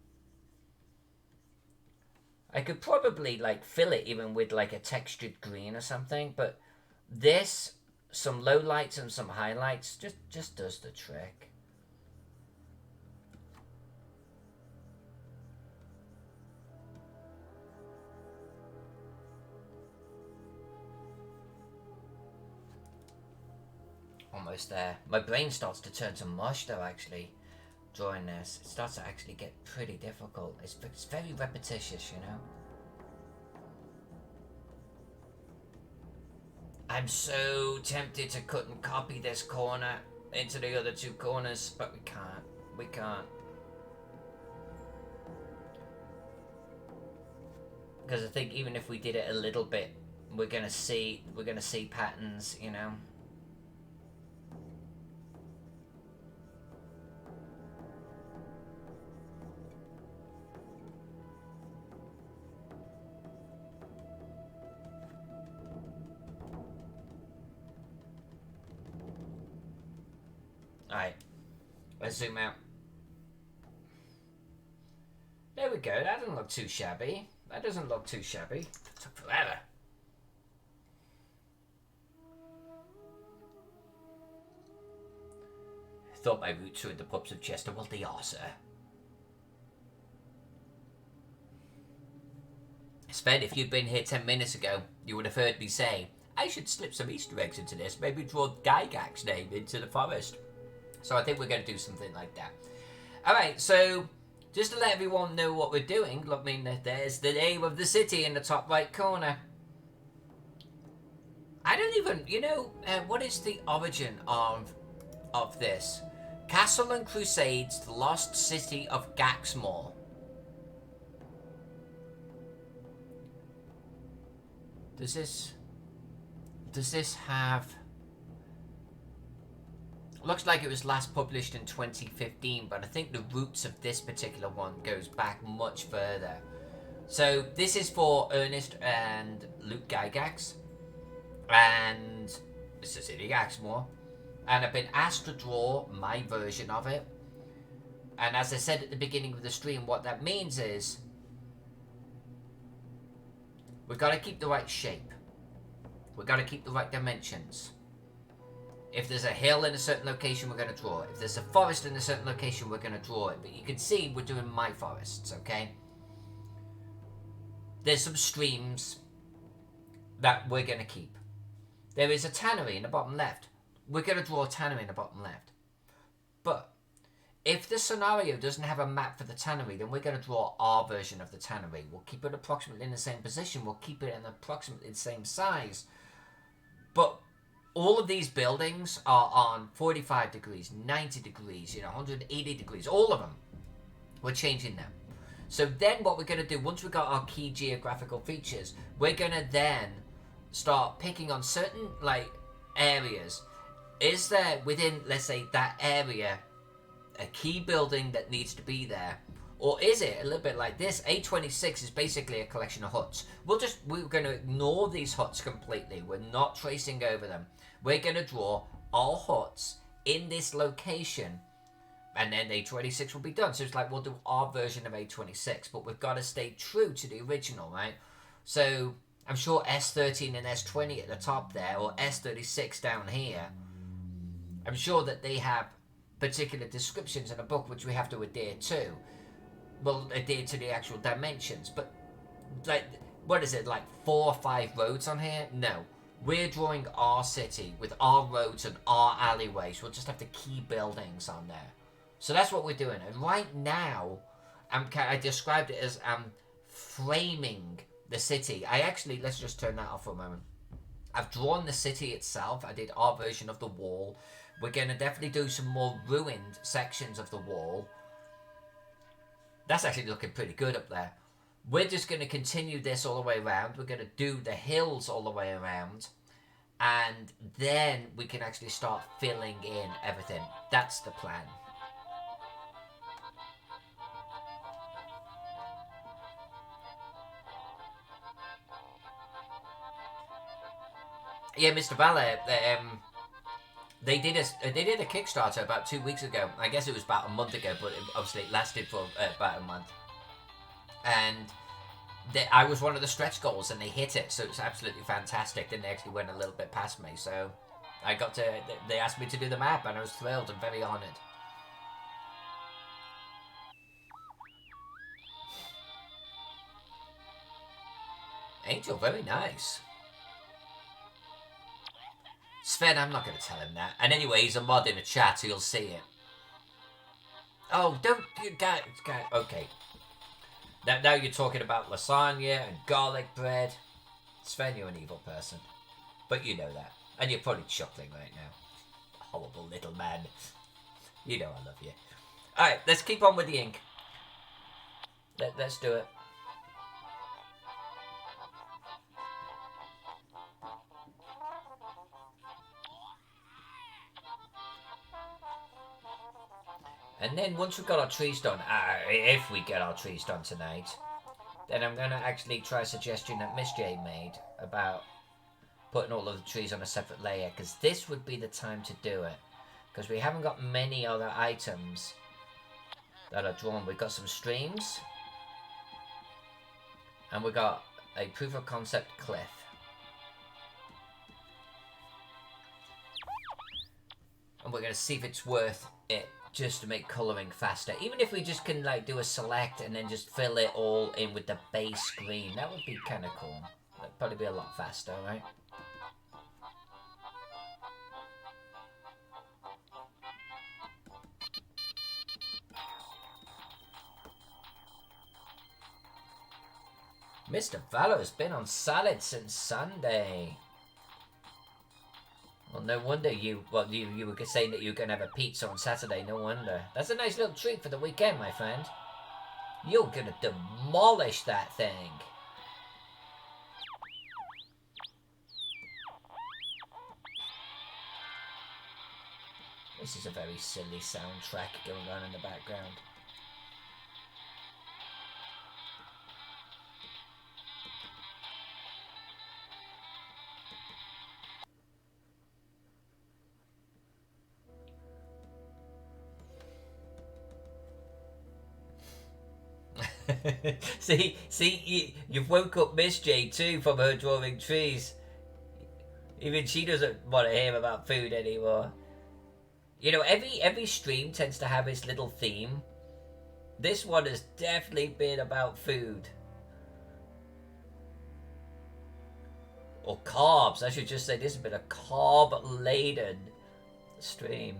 I could probably like fill it even with like a textured green or something, but this, some low lights and some highlights, just does the trick. Almost there. My brain starts to turn to mush though, actually, drawing this. It starts to actually get pretty difficult. It's very repetitious, you know? I'm so tempted to cut and copy this corner into the other two corners, but we can't. We can't. Because I think even if we did it a little bit, we're gonna see patterns, you know? Alright, let's zoom out. There we go, that doesn't look too shabby. That doesn't look too shabby. It took forever. Thought my roots were in the pubs of Chester. Well, they are, sir. Sven, if you'd been here 10 minutes ago, you would have heard me say, I should slip some Easter eggs into this, maybe draw Gygax's name into the forest. So I think we're going to do something like that. Alright, so Just to let everyone know what we're doing, I mean, there's the name of the city in the top right corner. I don't even, what is the origin of this? Castle and Crusades, the Lost City of Gaxmoor. Does this have... Looks like it was last published in 2015, but I think the roots of this particular one goes back much further. So this is for Ernest and Luke Gygax, and it's the City of Gaxmoor, and I've been asked to draw my version of it. And as I said at the beginning of the stream, what that means is we've got to keep the right shape. We've got to keep the right dimensions. If there's a hill in a certain location, we're going to draw it. If there's a forest in a certain location, we're going to draw it. But you can see we're doing my forests, okay? There's some streams that we're going to keep. There is a tannery in the bottom left. We're going to draw a tannery in the bottom left. But if the scenario doesn't have a map for the tannery, then we're going to draw our version of the tannery. We'll keep it approximately in the same position. We'll keep it in approximately the same size. But all of these buildings are on 45 degrees, 90 degrees, 180 degrees, all of them. We're changing them. So then what we're going to do, once we've got our key geographical features, we're going to then start picking on certain, areas. Is there, within, let's say, that area, a key building that needs to be there? Or is it a little bit like this? A26 is basically a collection of huts. We're going to ignore these huts completely. We're not tracing over them. We're going to draw all huts in this location, and then A26 will be done. So it's like we'll do our version of A26, but we've got to stay true to the original, right? So I'm sure S13 and S20 at the top there, or S36 down here, I'm sure that they have particular descriptions in a book which we have to adhere to. Well, adhere to the actual dimensions, but what is it, 4 or 5 roads on here? No. We're drawing our city with our roads and our alleyways. We'll just have the key buildings on there. So that's what we're doing. And right now, I described it as framing the city. Let's just turn that off for a moment. I've drawn the city itself. I did our version of the wall. We're going to definitely do some more ruined sections of the wall. That's actually looking pretty good up there. We're just going to continue this all the way around. We're going to do the hills all the way around. And then we can actually start filling in everything. That's the plan. Yeah, Mr. Valet, they did a Kickstarter about 2 weeks ago. I guess it was about a month ago, but obviously it lasted for about a month. And I was one of the stretch goals, and they hit it, so it was absolutely fantastic. Then they actually went a little bit past me, so they asked me to do the map, and I was thrilled and very honoured. Angel, very nice. Sven, I'm not going to tell him that. And anyway, he's a mod in the chat, so you'll see it. Oh, don't... Okay. Now you're talking about lasagna and garlic bread. Sven, you're an evil person. But you know that. And you're probably chuckling right now. Horrible little man. You know I love you. Alright, let's keep on with the ink. Let's do it. And then once we've got our trees done, if we get our trees done tonight, then I'm going to actually try a suggestion that Miss J made about putting all of the trees on a separate layer, because this would be the time to do it. Because we haven't got many other items that are drawn. We've got some streams, and we've got a proof of concept cliff. And we're going to see if it's worth it just to make colouring faster. Even if we just can do a select and then just fill it all in with the base green. That would be kind of cool. That'd probably be a lot faster, right? Mr. Fallow's been on salad since Sunday. Well, no wonder you were saying that you were going to have a pizza on Saturday. No wonder. That's a nice little treat for the weekend, my friend. You're going to demolish that thing. This is a very silly soundtrack going on in the background. see, you've woke up Miss J too from her drawing trees. Even she doesn't want to hear about food anymore. You know, every stream tends to have its little theme. This one has definitely been about food. Or carbs. I should just say this has been a carb-laden stream.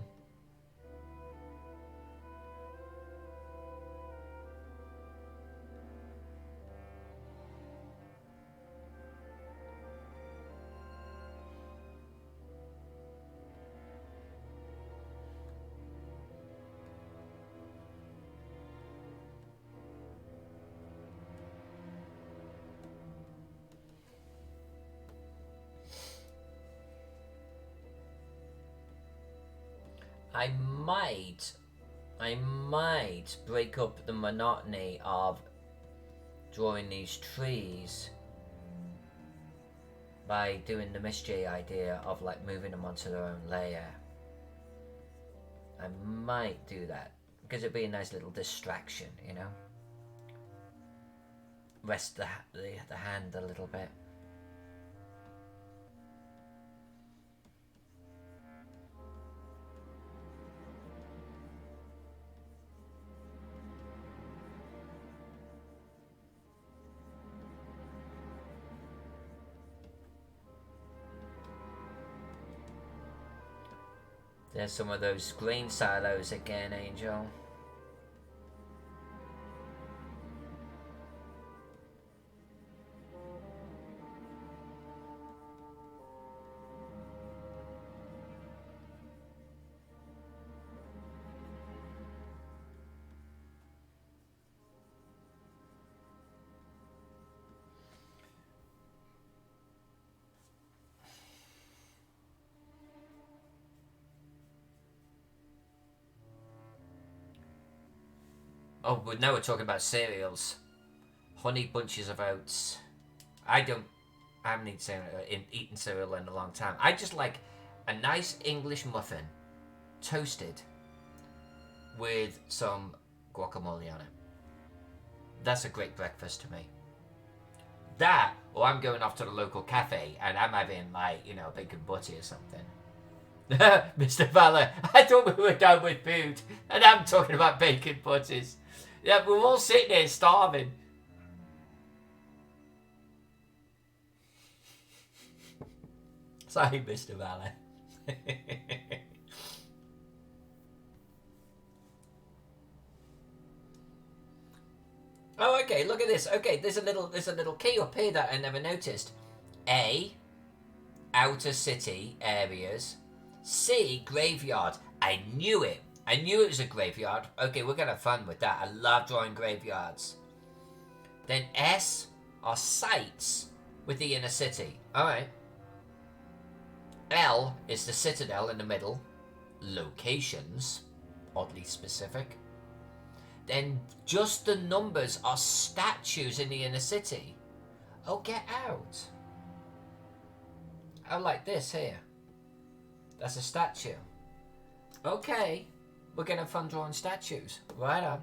I might break up the monotony of drawing these trees by doing the Miss J idea of like moving them onto their own layer. I might do that because it'd be a nice little distraction, you know. Rest the hand a little bit. There's some of those grain silos again, Angel. Oh, but now we're talking about cereals. Honey bunches of oats. I haven't eaten cereal in a long time. I just like a nice English muffin, toasted, with some guacamole on it. That's a great breakfast to me. That, or I'm going off to the local cafe and I'm having like, you know, bacon butty or something. Mr. Fowler, I thought we were done with food, and I'm talking about bacon butties. Yeah, we're all sitting there starving. Sorry, Mr. Fowler. Oh, okay. Look at this. Okay, there's a little key up here that I never noticed. A, outer city areas. C, graveyard. I knew it. I knew it was a graveyard. Okay, we're gonna have fun with that. I love drawing graveyards. Then S are sites with the inner city. Alright. L is the citadel in the middle. Locations. Oddly specific. Then just the numbers are statues in the inner city. Oh, get out. Oh, like this here. That's a statue. Okay. We're going to have fun drawing statues. Right on.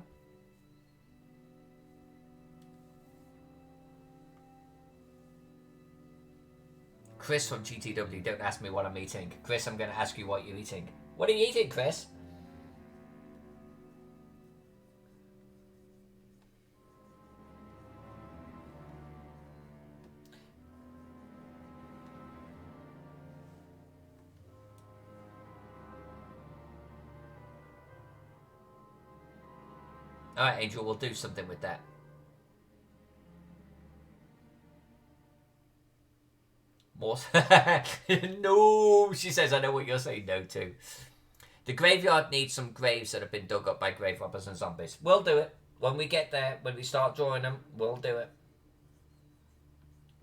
Chris from GTW, don't ask me what I'm eating. Chris, I'm going to ask you what you're eating. What are you eating, Chris? Alright, Angel, we'll do something with that. More. No, she says, I know what you're saying no to. The graveyard needs some graves that have been dug up by grave robbers and zombies. We'll do it. When we get there, when we start drawing them, we'll do it.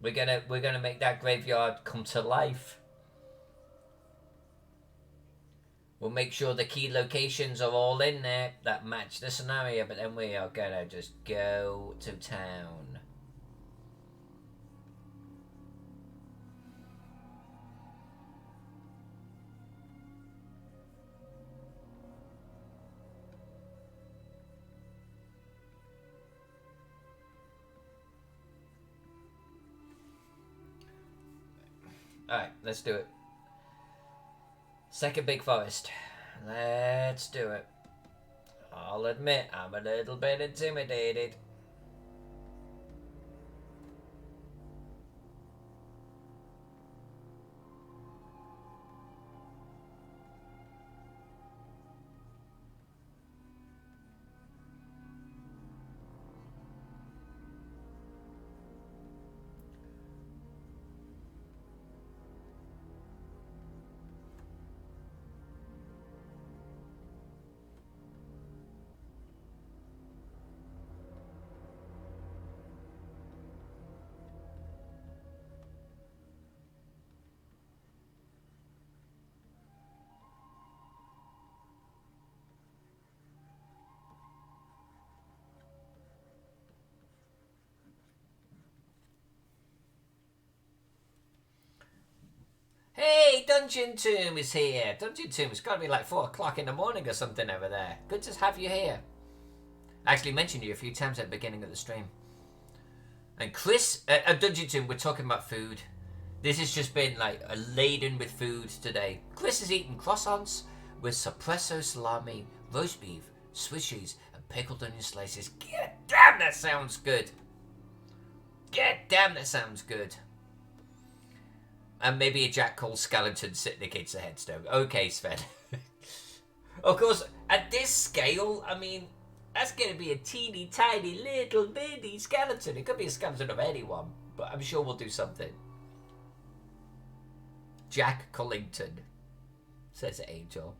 We're gonna make that graveyard come to life. We'll make sure the key locations are all in there that match the scenario, but then we are gonna just go to town. Alright, let's do it. Second big forest. Let's do it. I'll admit, I'm a little bit intimidated. Hey, Dungeon Tomb is here. Dungeon Tomb, it's got to be like 4 o'clock in the morning or something over there. Good to have you here. I actually mentioned you a few times at the beginning of the stream. And Chris, at Dungeon Tomb, we're talking about food. This has just been like laden with food today. Chris is eating croissants with suppresso salami, roast beef, Swiss cheese, and pickled onion slices. God damn, that sounds good. God damn, that sounds good. And maybe a Jack Cole skeleton sitting against the headstone. Okay, Sven. Of course, at this scale, I mean, that's going to be a teeny tiny little bitty skeleton. It could be a skeleton of anyone, but I'm sure we'll do something. Jack Collington, says Angel.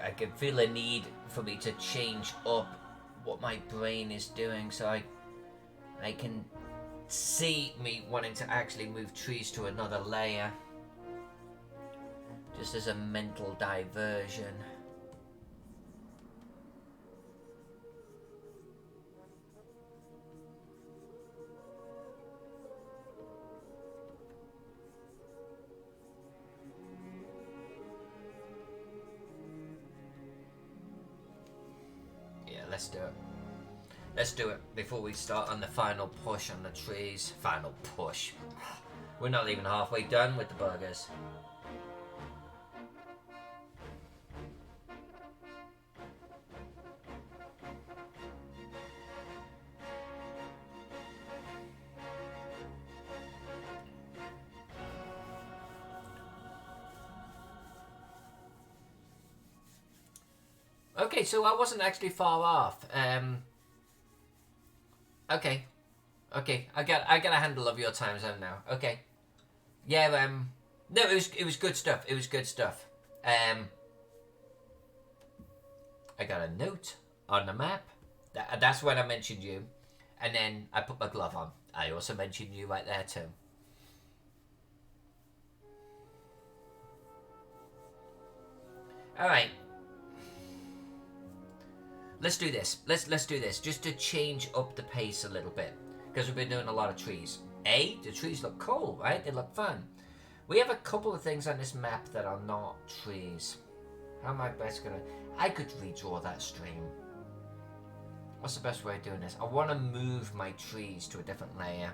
I can feel a need for me to change up what my brain is doing, so I can see me wanting to actually move trees to another layer, just as a mental diversion. Let's do it. Let's do it before we start on the final push on the trees. Final push. We're not even halfway done with the burgers. Okay, so I wasn't actually far off. Okay, okay, I got a handle of your time zone now. Okay, yeah. No, it was good stuff. It was good stuff. I got a note on the map. That's when I mentioned you, and then I put my glove on. I also mentioned you right there too. All right. Let's do this. Let's do this just to change up the pace a little bit because we've been doing a lot of trees. The trees look cool, right? They look fun. We have a couple of things on this map that are not trees. How am I best gonna? I could redraw that stream. What's the best way of doing this? I want to move my trees to a different layer.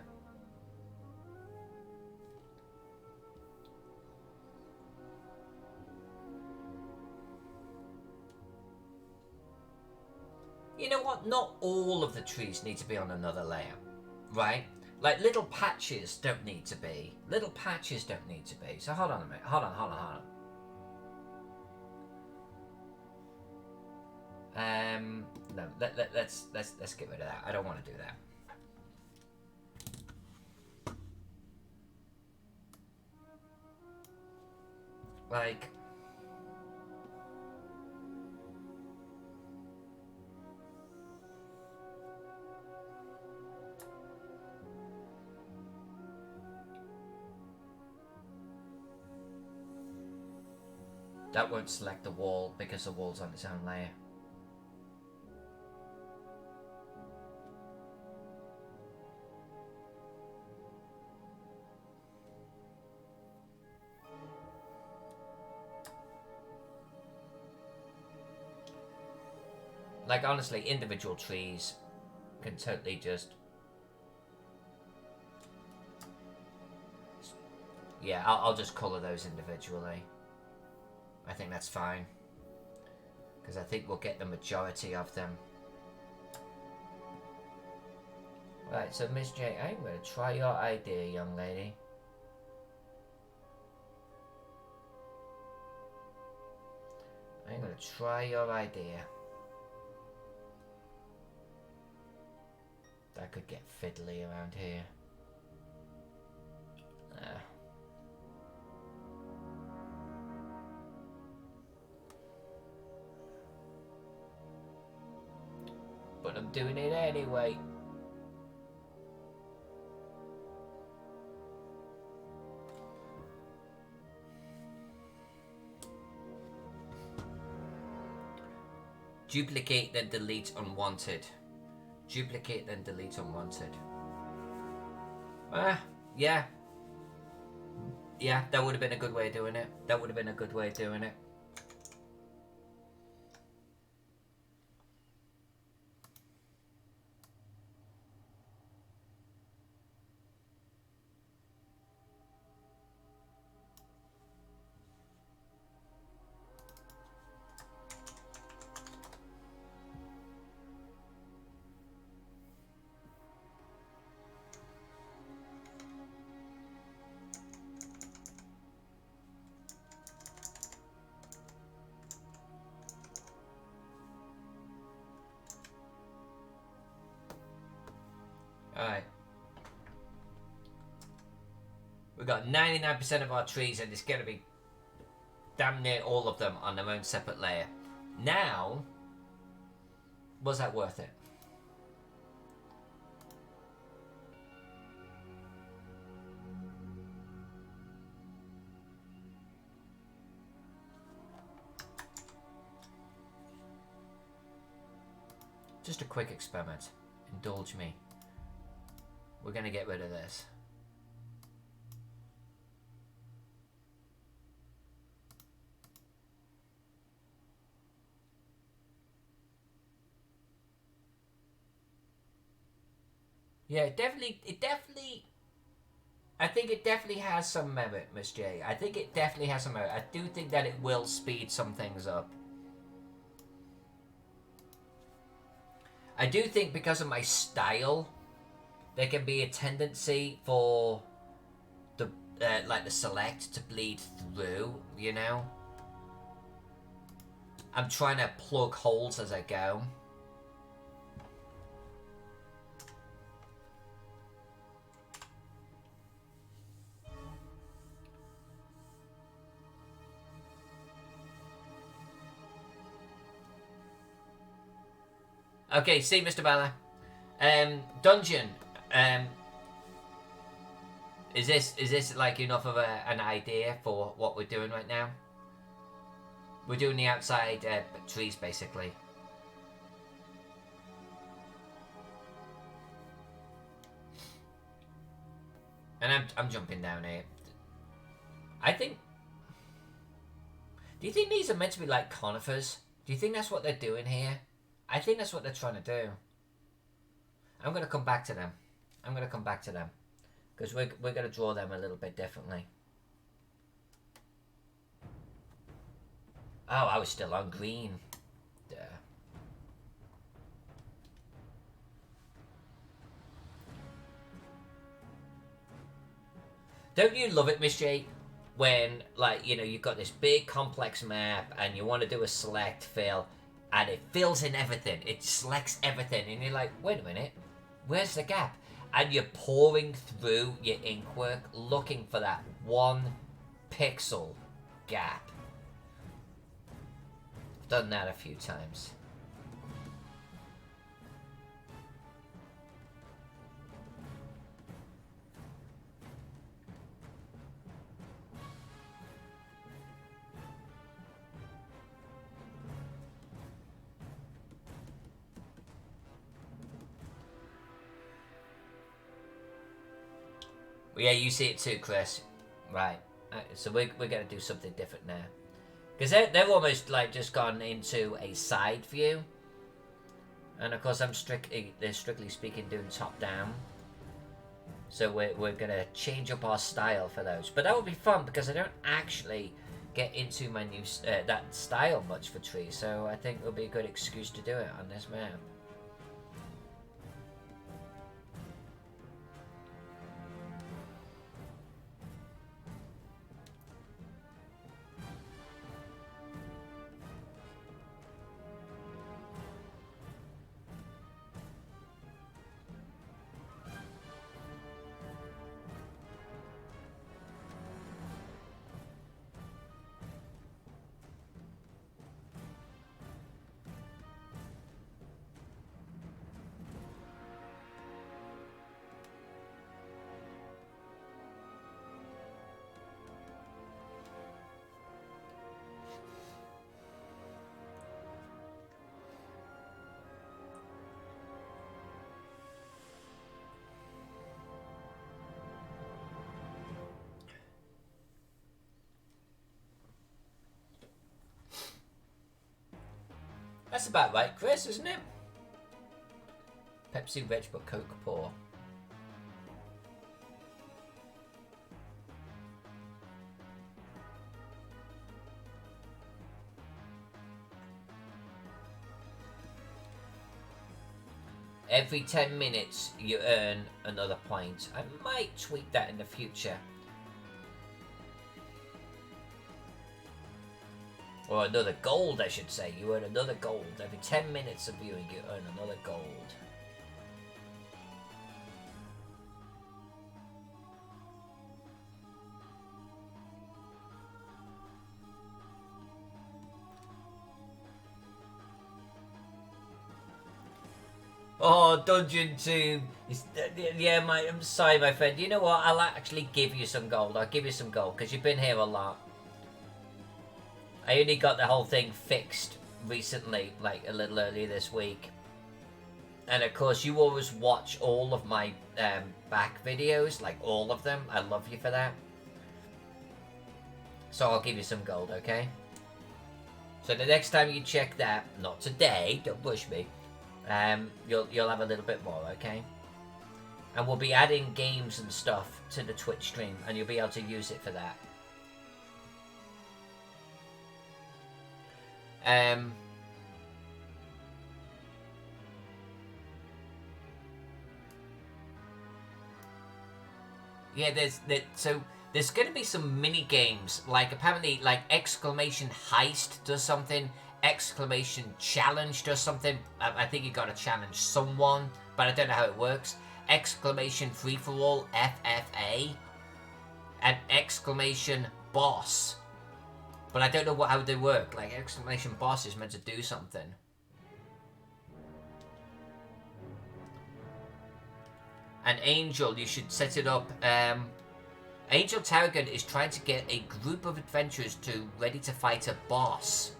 You know what? Not all of the trees need to be on another layer, right? Like little patches don't need to be. Little patches don't need to be. So hold on a minute. Hold on. No, let's get rid of that. I don't want to do that. Like, that won't select the wall because the wall's on its own layer. Like, honestly, individual trees can totally just... Yeah, I'll just colour those individually. I think that's fine. Because I think we'll get the majority of them. Right, so Miss J, I'm going to try your idea, young lady. I'm going to try your idea. That could get fiddly around here. But I'm doing it anyway. Duplicate, then delete unwanted. Duplicate, then delete unwanted. Yeah. Yeah, that would have been a good way of doing it. That would have been a good way of doing it. Alright. We've got 99% of our trees, and it's going to be damn near all of them on their own separate layer. Now, was that worth it? Just a quick experiment. Indulge me. We're going to get rid of this. Yeah, it definitely, I think it definitely has some merit, Miss J. I think it definitely has some merit. I do think that it will speed some things up. I do think because of my style, there can be a tendency for the like the select to bleed through. You know, I'm trying to plug holes as I go. Okay, see, Mr. Banner. Dungeon. Um, is this like enough of an idea for what we're doing right now? We're doing the outside trees, basically. And I'm jumping down here. I think. Do you think these are meant to be like conifers? Do you think that's what they're doing here? I think that's what they're trying to do. I'm gonna come back to them. I'm gonna come back to them because we're gonna draw them a little bit differently. Oh, I was still on green. Duh. Don't you love it, Miss J? When, like, you know, you've got this big complex map and you want to do a select fill and it fills in everything. It selects everything and you're like, wait a minute, where's the gap? And you're pouring through your ink work looking for that one pixel gap. I've done that a few times. Yeah, you see it too, Chris. Right. So we're going to do something different now. Because they've almost like just gone into a side view. And of course they're strictly speaking doing top down. So we're going to change up our style for those. But that would be fun because I don't actually get into my new that style much for trees. So I think it'll be a good excuse to do it on this map. That's about right, Chris, isn't it? Pepsi rich but Coke poor. Every 10 minutes you earn another point. I might tweak that in the future. Or another gold, I should say. You earn another gold. Every 10 minutes of viewing, you earn another gold. Oh, Dungeon 2. Yeah, I'm sorry, my friend. You know what? I'll actually give you some gold. I'll give you some gold, because you've been here a lot. I only got the whole thing fixed recently, like a little earlier this week. And of course, you always watch all of my back videos, like all of them. I love you for that. So I'll give you some gold, okay? So the next time you check that, not today, don't push me, you'll have a little bit more, okay? And we'll be adding games and stuff to the Twitch stream, and you'll be able to use it for that. Yeah, there's going to be some mini games, like apparently like exclamation heist does something, exclamation challenge does something. I think you got to challenge someone, but I don't know how it works. Exclamation free for all, FFA, and exclamation boss, but I don't know how they work. Like exclamation boss is meant to do something. And Angel, you should set it up. Angel Tarragon is trying to get a group of adventurers ready to fight a boss.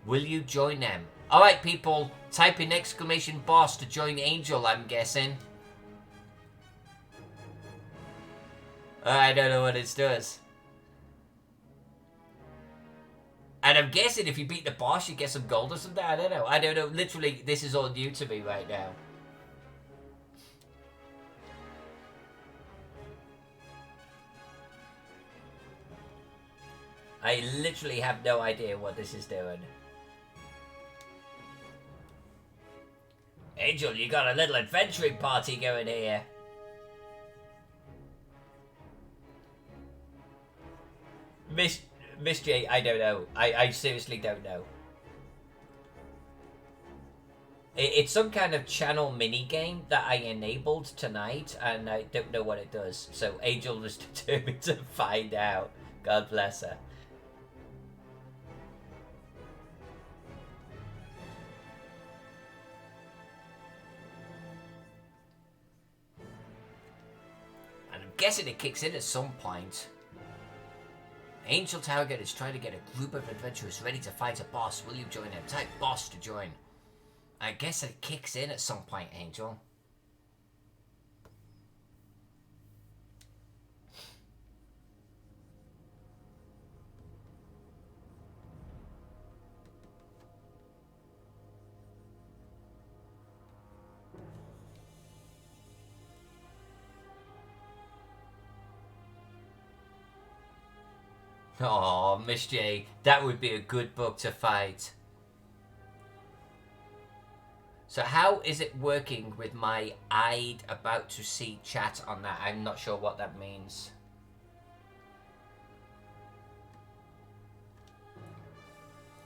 Will you join them? Alright people, type in exclamation boss to join Angel, I'm guessing. I don't know what it does. And I'm guessing if you beat the boss, you get some gold or something. I don't know. Literally, this is all new to me right now. I literally have no idea what this is doing. Angel, you got a little adventuring party going here. Miss J, I don't know. I seriously don't know. It's some kind of channel mini game that I enabled tonight, and I don't know what it does. So Angel was determined to find out. God bless her. And I'm guessing it kicks in at some point. Angel Tarragon is trying to get a group of adventurers ready to fight a boss. Will you join them? Type boss to join. I guess it kicks in at some point, Angel. Oh, Miss J, that would be a good book to fight. So how is it working with my I'd about to see chat on that? I'm not sure what that means.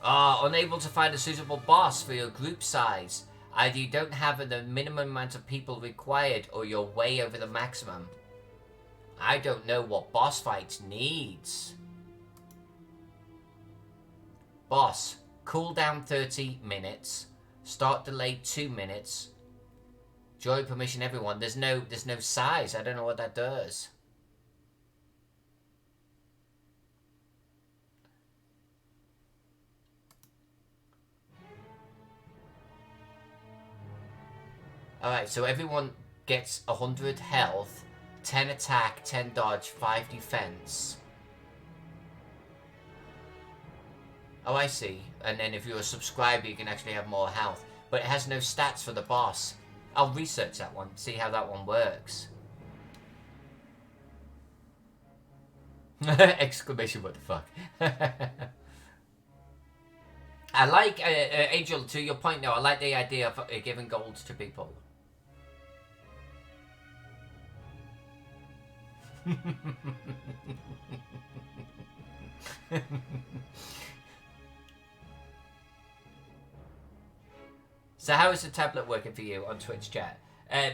Unable to find a suitable boss for your group size. Either you don't have the minimum amount of people required or you're way over the maximum. I don't know what boss fights needs. Boss, cooldown 30 minutes. Start delay 2 minutes. Joy permission everyone. There's no size. I don't know what that does. Alright, so everyone gets 100 health, 10 attack, 10 dodge, 5 defense. Oh, I see. And then if you're a subscriber, you can actually have more health. But it has no stats for the boss. I'll research that one, see how that one works. Exclamation, what the fuck. I like, Angel, to your point now, I like the idea of giving gold to people. So how is the tablet working for you on Twitch chat?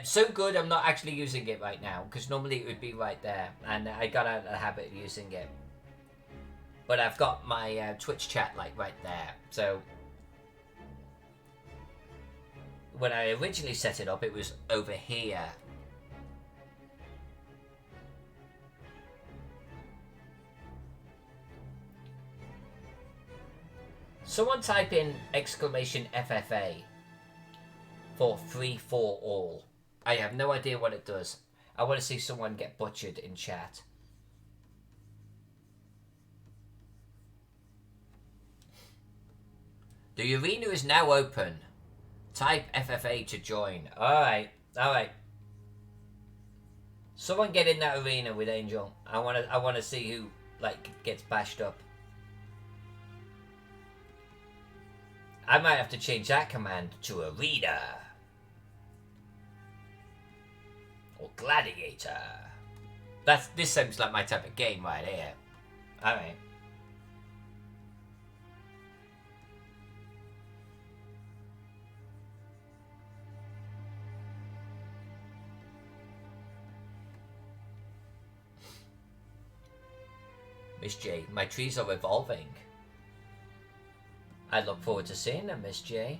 So good, I'm not actually using it right now, because normally it would be right there, and I got out of the habit of using it. But I've got my Twitch chat like right there, so when I originally set it up, it was over here. Someone type in exclamation FFA. For free for all. I have no idea what it does. I want to see someone get butchered in chat. The arena is now open. Type FFA to join. Alright, alright. Someone get in that arena with Angel. I wanna see who like gets bashed up. I might have to change that command to arena or gladiator. This sounds like my type of game right here. All right. Miss J, my trees are evolving. I look forward to seeing them, Miss J.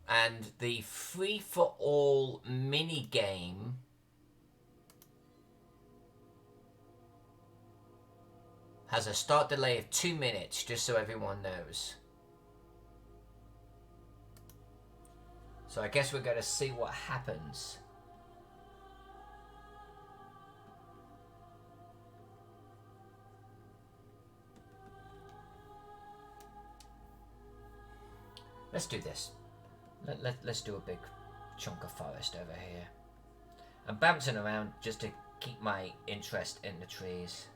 And the free-for-all mini-game has a start delay of 2 minutes, just so everyone knows. So I guess we're going to see what happens. Let's do this. Let's do a big chunk of forest over here. I'm bouncing around just to keep my interest in the trees.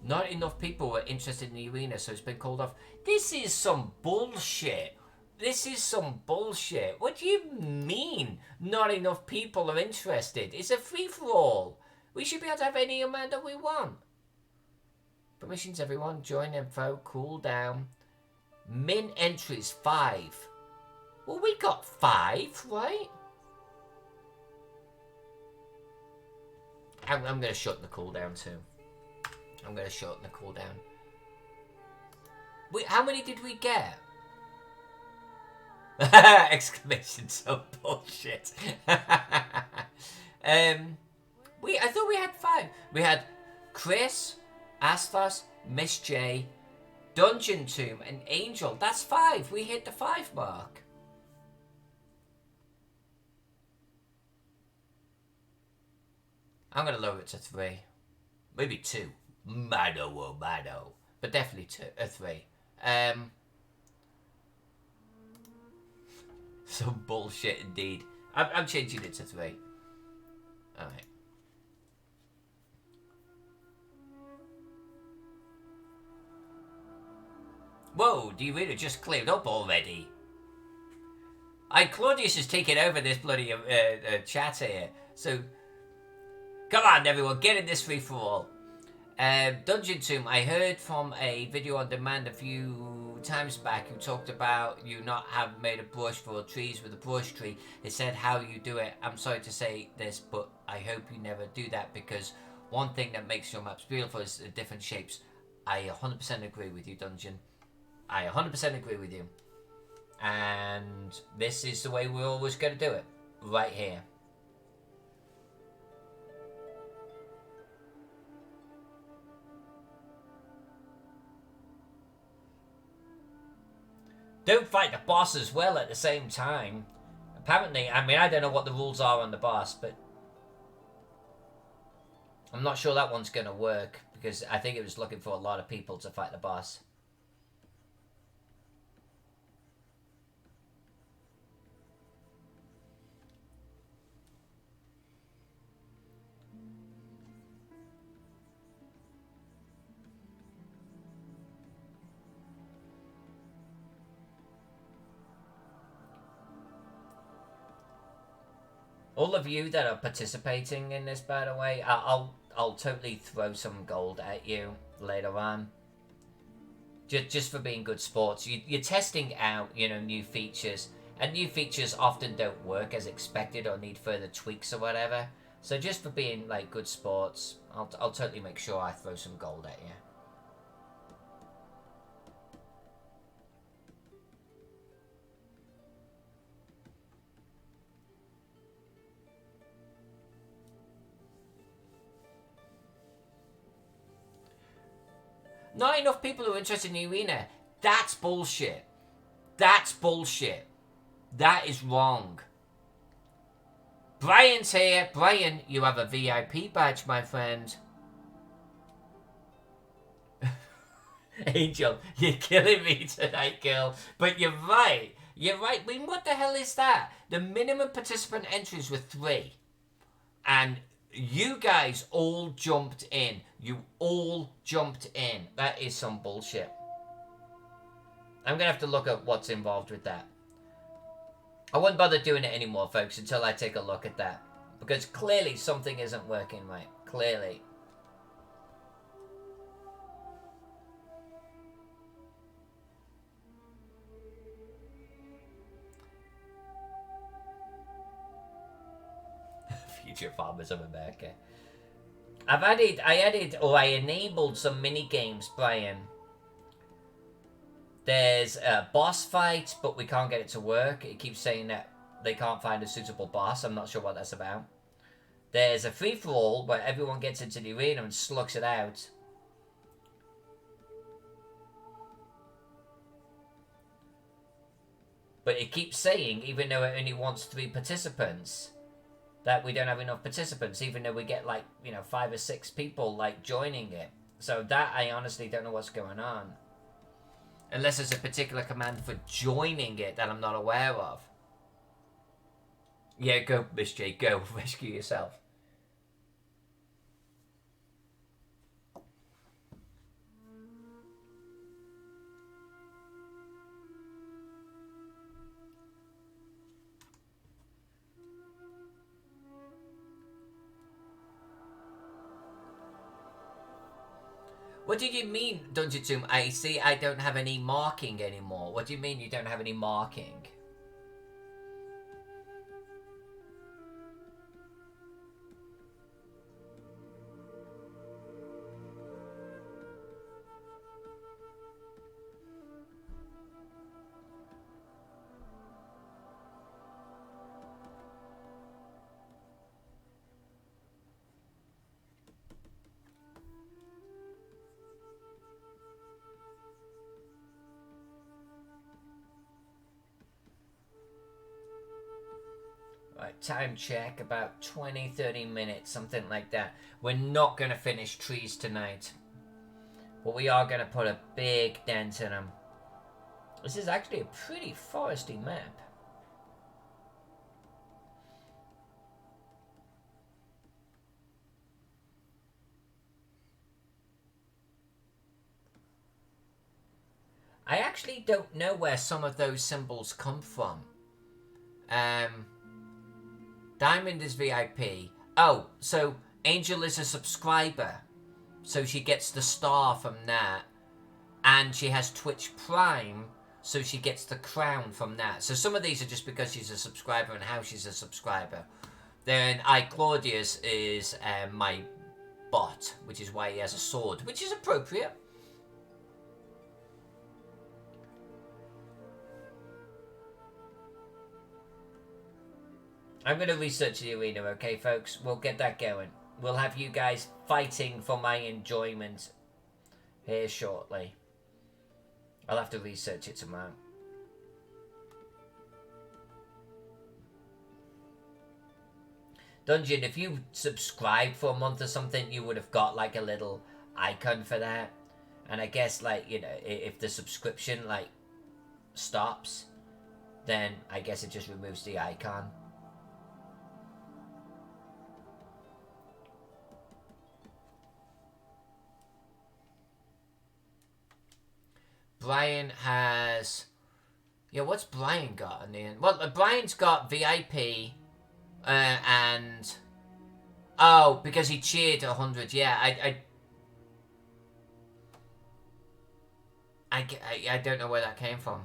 Not enough people were interested in the arena, so it's been called off. This is some bullshit. This is some bullshit. What do you mean not enough people are interested? It's a free-for-all. We should be able to have any amount that we want. Permissions, everyone. Join info. Cool down. Min entries 5. Well, we got 5, right? I'm going to shut the cooldown too. I'm going to shorten the cooldown. Wait, how many did we get? Exclamation, so bullshit. I thought we had 5. We had Chris, Asthos, Miss J, Dungeon Tomb, and Angel. That's 5. We hit the 5 mark. I'm going to lower it to 3. Maybe 2. Mano or mano. But definitely 3. Some bullshit indeed. I'm changing it to 3. Alright. Whoa, do you really just cleared up already? Claudius is taking over this bloody chat here. So, come on everyone, get in this free-for-all. Dungeon Tomb, I heard from a video on demand a few times back who talked about you not have made a brush for trees with a brush tree. It said how you do it. I'm sorry to say this, but I hope you never do that, because one thing that makes your maps beautiful is the different shapes. I 100% agree with you, Dungeon. I 100% agree with you. And this is the way we're always going to do it. Right here. Don't fight the boss as well at the same time. Apparently, I mean, I don't know what the rules are on the boss, but I'm not sure that one's going to work, because I think it was looking for a lot of people to fight the boss. All of you that are participating in this, by the way, I'll totally throw some gold at you later on. Just for being good sports. You're testing out, new features. And new features often don't work as expected or need further tweaks or whatever. So just for being, like, good sports, I'll totally make sure I throw some gold at you. Not enough people who are interested in the arena. That's bullshit. That's bullshit. That is wrong. Brian's here. Brian, you have a VIP badge, my friend. Angel, you're killing me tonight, girl. But you're right. You're right. I mean, what the hell is that? The minimum participant entries were 3. And you guys all jumped in. You all jumped in. That is some bullshit. I'm going to have to look at what's involved with that. I won't bother doing it anymore, folks, until I take a look at that. Because clearly something isn't working right. Clearly. Future Farmers of America. I enabled some mini games, Brian. There's a boss fight, but we can't get it to work. It keeps saying that they can't find a suitable boss. I'm not sure what that's about. There's a free-for-all where everyone gets into the arena and slugs it out. But it keeps saying, even though it only wants 3 participants, that we don't have enough participants, even though we get, like, 5 or 6 people, like, joining it. So that, I honestly don't know what's going on. Unless there's a particular command for joining it that I'm not aware of. Yeah, go, Miss J, go. Rescue yourself. What did you mean, Dungeon Tomb? I see I don't have any marking anymore. What do you mean you don't have any marking? Right, time check, about 20-30 minutes, something like that. We're not going to finish trees tonight. But we are going to put a big dent in them. This is actually a pretty foresty map. I actually don't know where some of those symbols come from. Diamond is VIP. Oh, so Angel is a subscriber. So she gets the star from that. And she has Twitch Prime, so she gets the crown from that. So some of these are just because she's a subscriber and how she's a subscriber. Then Claudius is my bot, which is why he has a sword, which is appropriate. I'm going to research the arena, okay, folks? We'll get that going. We'll have you guys fighting for my enjoyment here shortly. I'll have to research it tomorrow. Dungeon, if you subscribed for a month or something, you would have got like a little icon for that. And I guess, like, if the subscription, like, stops, then I guess it just removes the icon. Brian has... Yeah, what's Brian got in the end? Well, Brian's got VIP, and... Oh, because he cheered 100. Yeah, I don't know where that came from.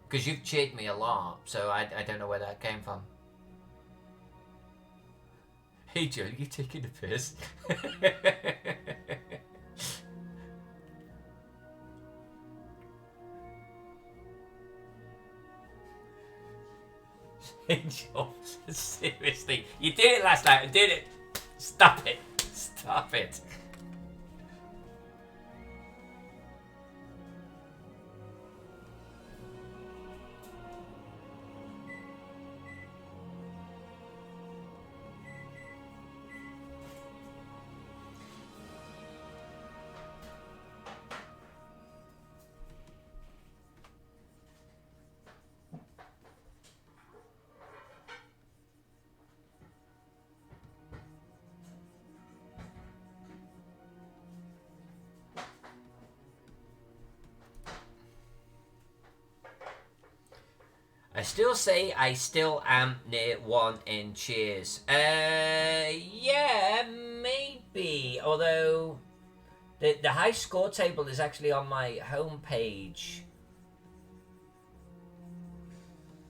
Because you've cheered me a lot, so I don't know where that came from. Hey, Joe, you taking the piss? Angel, seriously, you did it last night. I did it. Stop it. Stop. Stop it. I still say I still am near 1 in cheers. Yeah, maybe. Although the high score table is actually on my home page,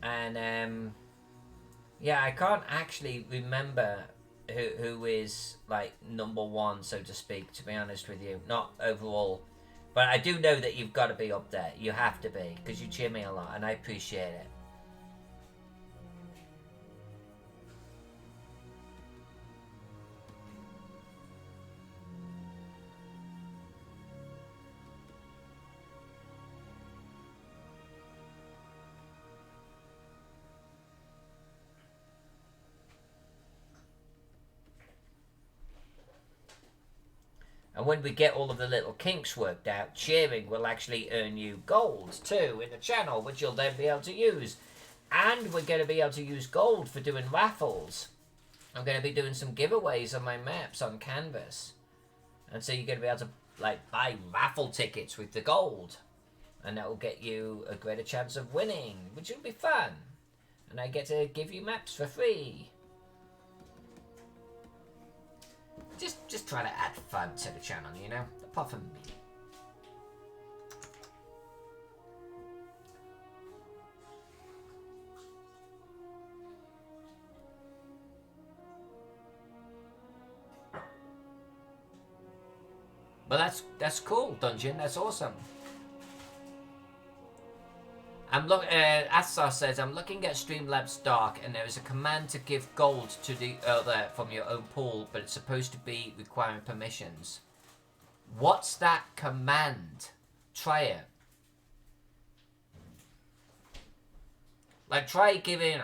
and yeah, I can't actually remember who is like number 1, so to speak. To be honest with you, not overall, but I do know that you've got to be up there. You have to be because you cheer me a lot, and I appreciate it. And when we get all of the little kinks worked out, cheering will actually earn you gold too in the channel, which you'll then be able to use. And we're going to be able to use gold for doing raffles. I'm going to be doing some giveaways on my maps on Canvas. And so you're going to be able to like buy raffle tickets with the gold. And that will get you a greater chance of winning, which will be fun. And I get to give you maps for free. Just trying to add fun to the channel, you know? Apart from me. But that's cool, Dungeon. That's awesome. Asar says, I'm looking at Streamlabs Dark, and there is a command to give gold to the other from your own pool, but it's supposed to be requiring permissions. What's that command? Try it. Like, try giving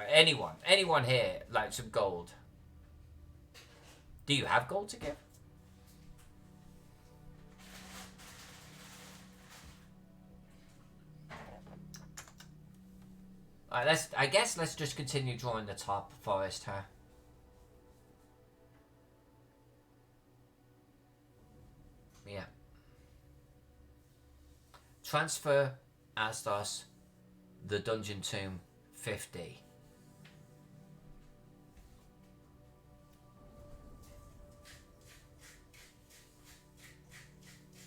anyone here, like, some gold. Do you have gold to give? Alright, I guess let's just continue drawing the top forest, huh? Yeah. Transfer Astos, the Dungeon Tomb, 50.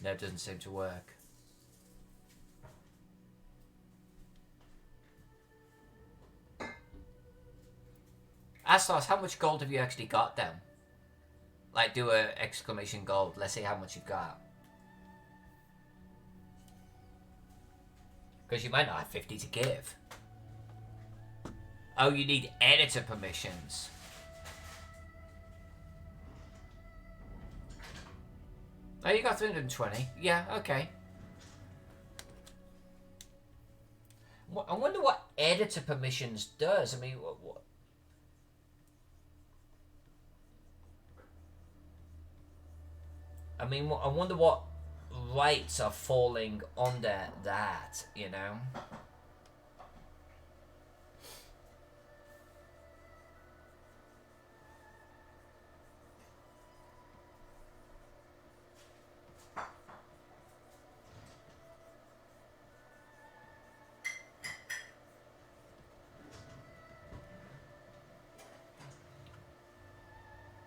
No, it doesn't seem to work. Astos, how much gold have you actually got then? Like, do a exclamation gold. Let's see how much you've got. Because you might not have 50 to give. Oh, you need editor permissions. Oh, you got 320. Yeah, okay. I wonder what editor permissions does. I mean, what? I mean, I wonder what rights are falling under that, you know?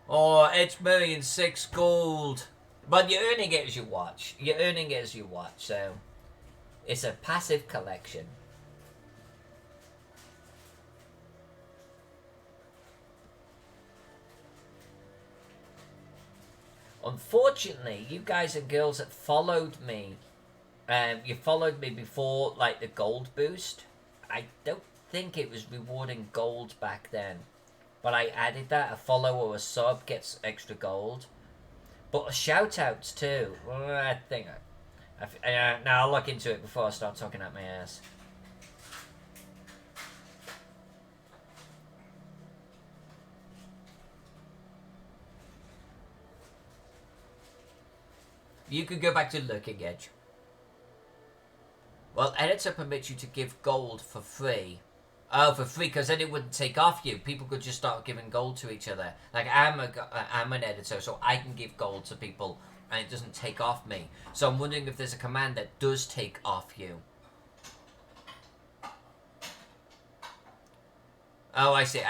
Oh, it's $1,000,006 gold. But you're earning it as you watch. You're earning it as you watch, so it's a passive collection. Unfortunately, you guys and girls that followed me, you followed me before like the gold boost. I don't think it was rewarding gold back then, but I added that. A follow or a sub gets extra gold. But shout outs too. Well, I think. Now I'll look into it before I start talking out my ass. You could go back to Lurking Edge. Well, editor permits you to give gold for free. Oh, for free, because then it wouldn't take off you. People could just start giving gold to each other. Like, I'm an editor, so I can give gold to people, and it doesn't take off me. So I'm wondering if there's a command that does take off you. Oh, I see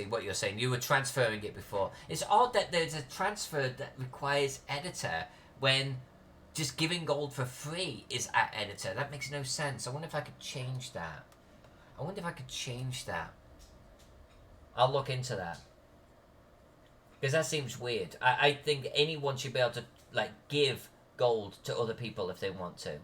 what you're saying. You were transferring it before. It's odd that there's a transfer that requires editor when just giving gold for free is at editor. That makes no sense. I wonder if I could change that. I'll look into that. Because that seems weird. I think anyone should be able to, like, give gold to other people if they want to.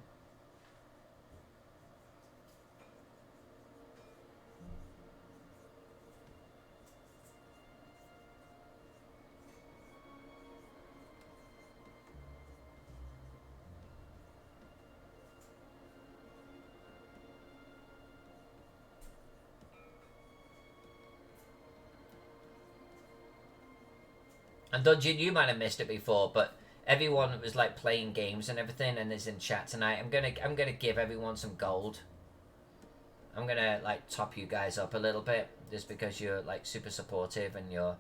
And Dungeon, you might have missed it before, but everyone was like playing games and everything, and is in chat tonight. I'm gonna give everyone some gold. I'm gonna like top you guys up a little bit, just because you're like super supportive and you're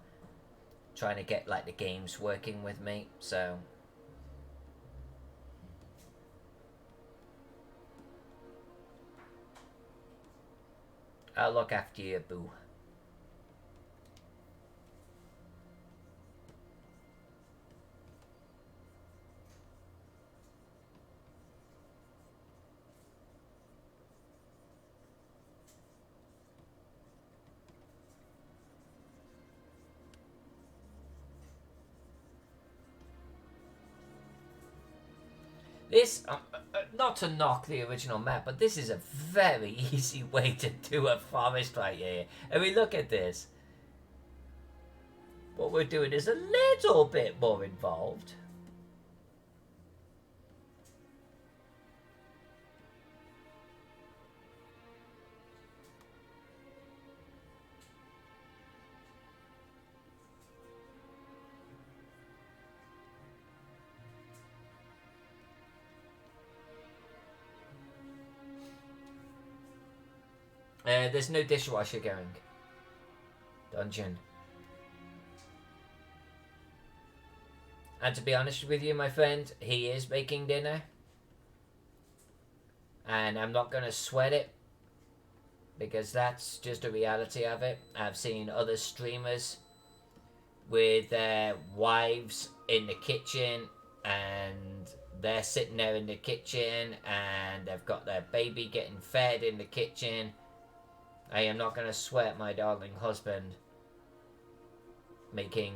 trying to get like the games working with me. So I'll look after you, boo. This, not to knock the original map, but this is a very easy way to do a forest right here. I mean, look at this. What we're doing is a little bit more involved. There's no dishwasher going. Dungeon. And to be honest with you, my friend, he is making dinner. And I'm not going to sweat it, because that's just a reality of it. I've seen other streamers with their wives in the kitchen, and they're sitting there in the kitchen, and they've got their baby getting fed in the kitchen. I am not going to sweat my darling husband making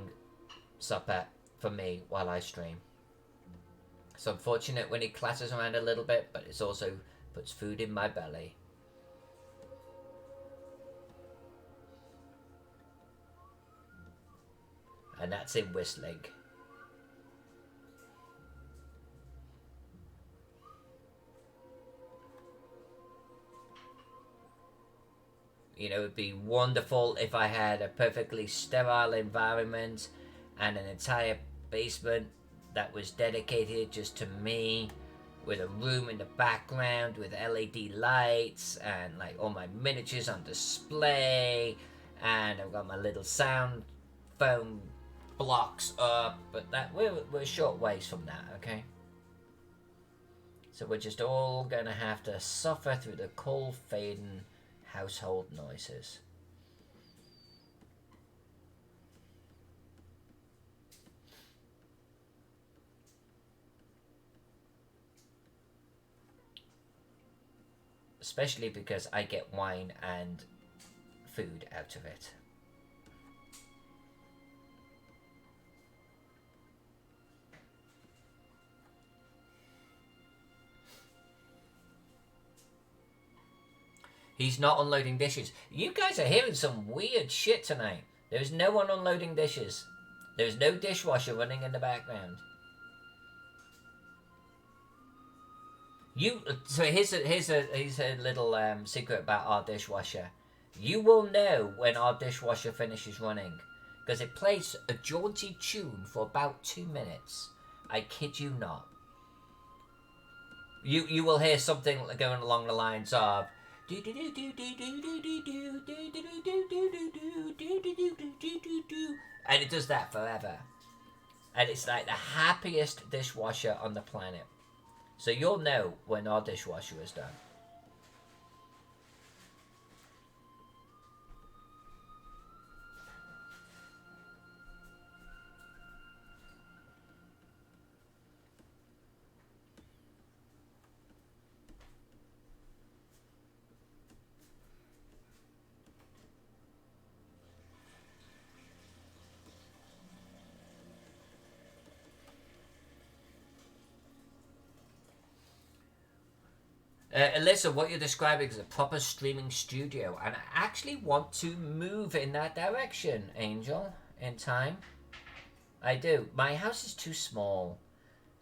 supper for me while I stream. It's unfortunate when he clatters around a little bit, but it's also puts food in my belly. And that's in whistling. You know, it'd be wonderful if I had a perfectly sterile environment and an entire basement that was dedicated just to me, with a room in the background with LED lights and like all my miniatures on display, and I've got my little sound foam blocks up, but that we're a short ways from that, okay? So we're just all gonna have to suffer through the cold fading household noises. Especially because I get wine and food out of it. He's not unloading dishes. You guys are hearing some weird shit tonight. There's no one unloading dishes. There's no dishwasher running in the background. So here's a little secret about our dishwasher. You will know when our dishwasher finishes running because it plays a jaunty tune for about 2 minutes. I kid you not. You will hear something going along the lines of and it does that forever. And it's like the happiest dishwasher on the planet. So you'll know when our dishwasher is done. Alyssa, what you're describing is a proper streaming studio, and I actually want to move in that direction, Angel, in time. I do. My house is too small.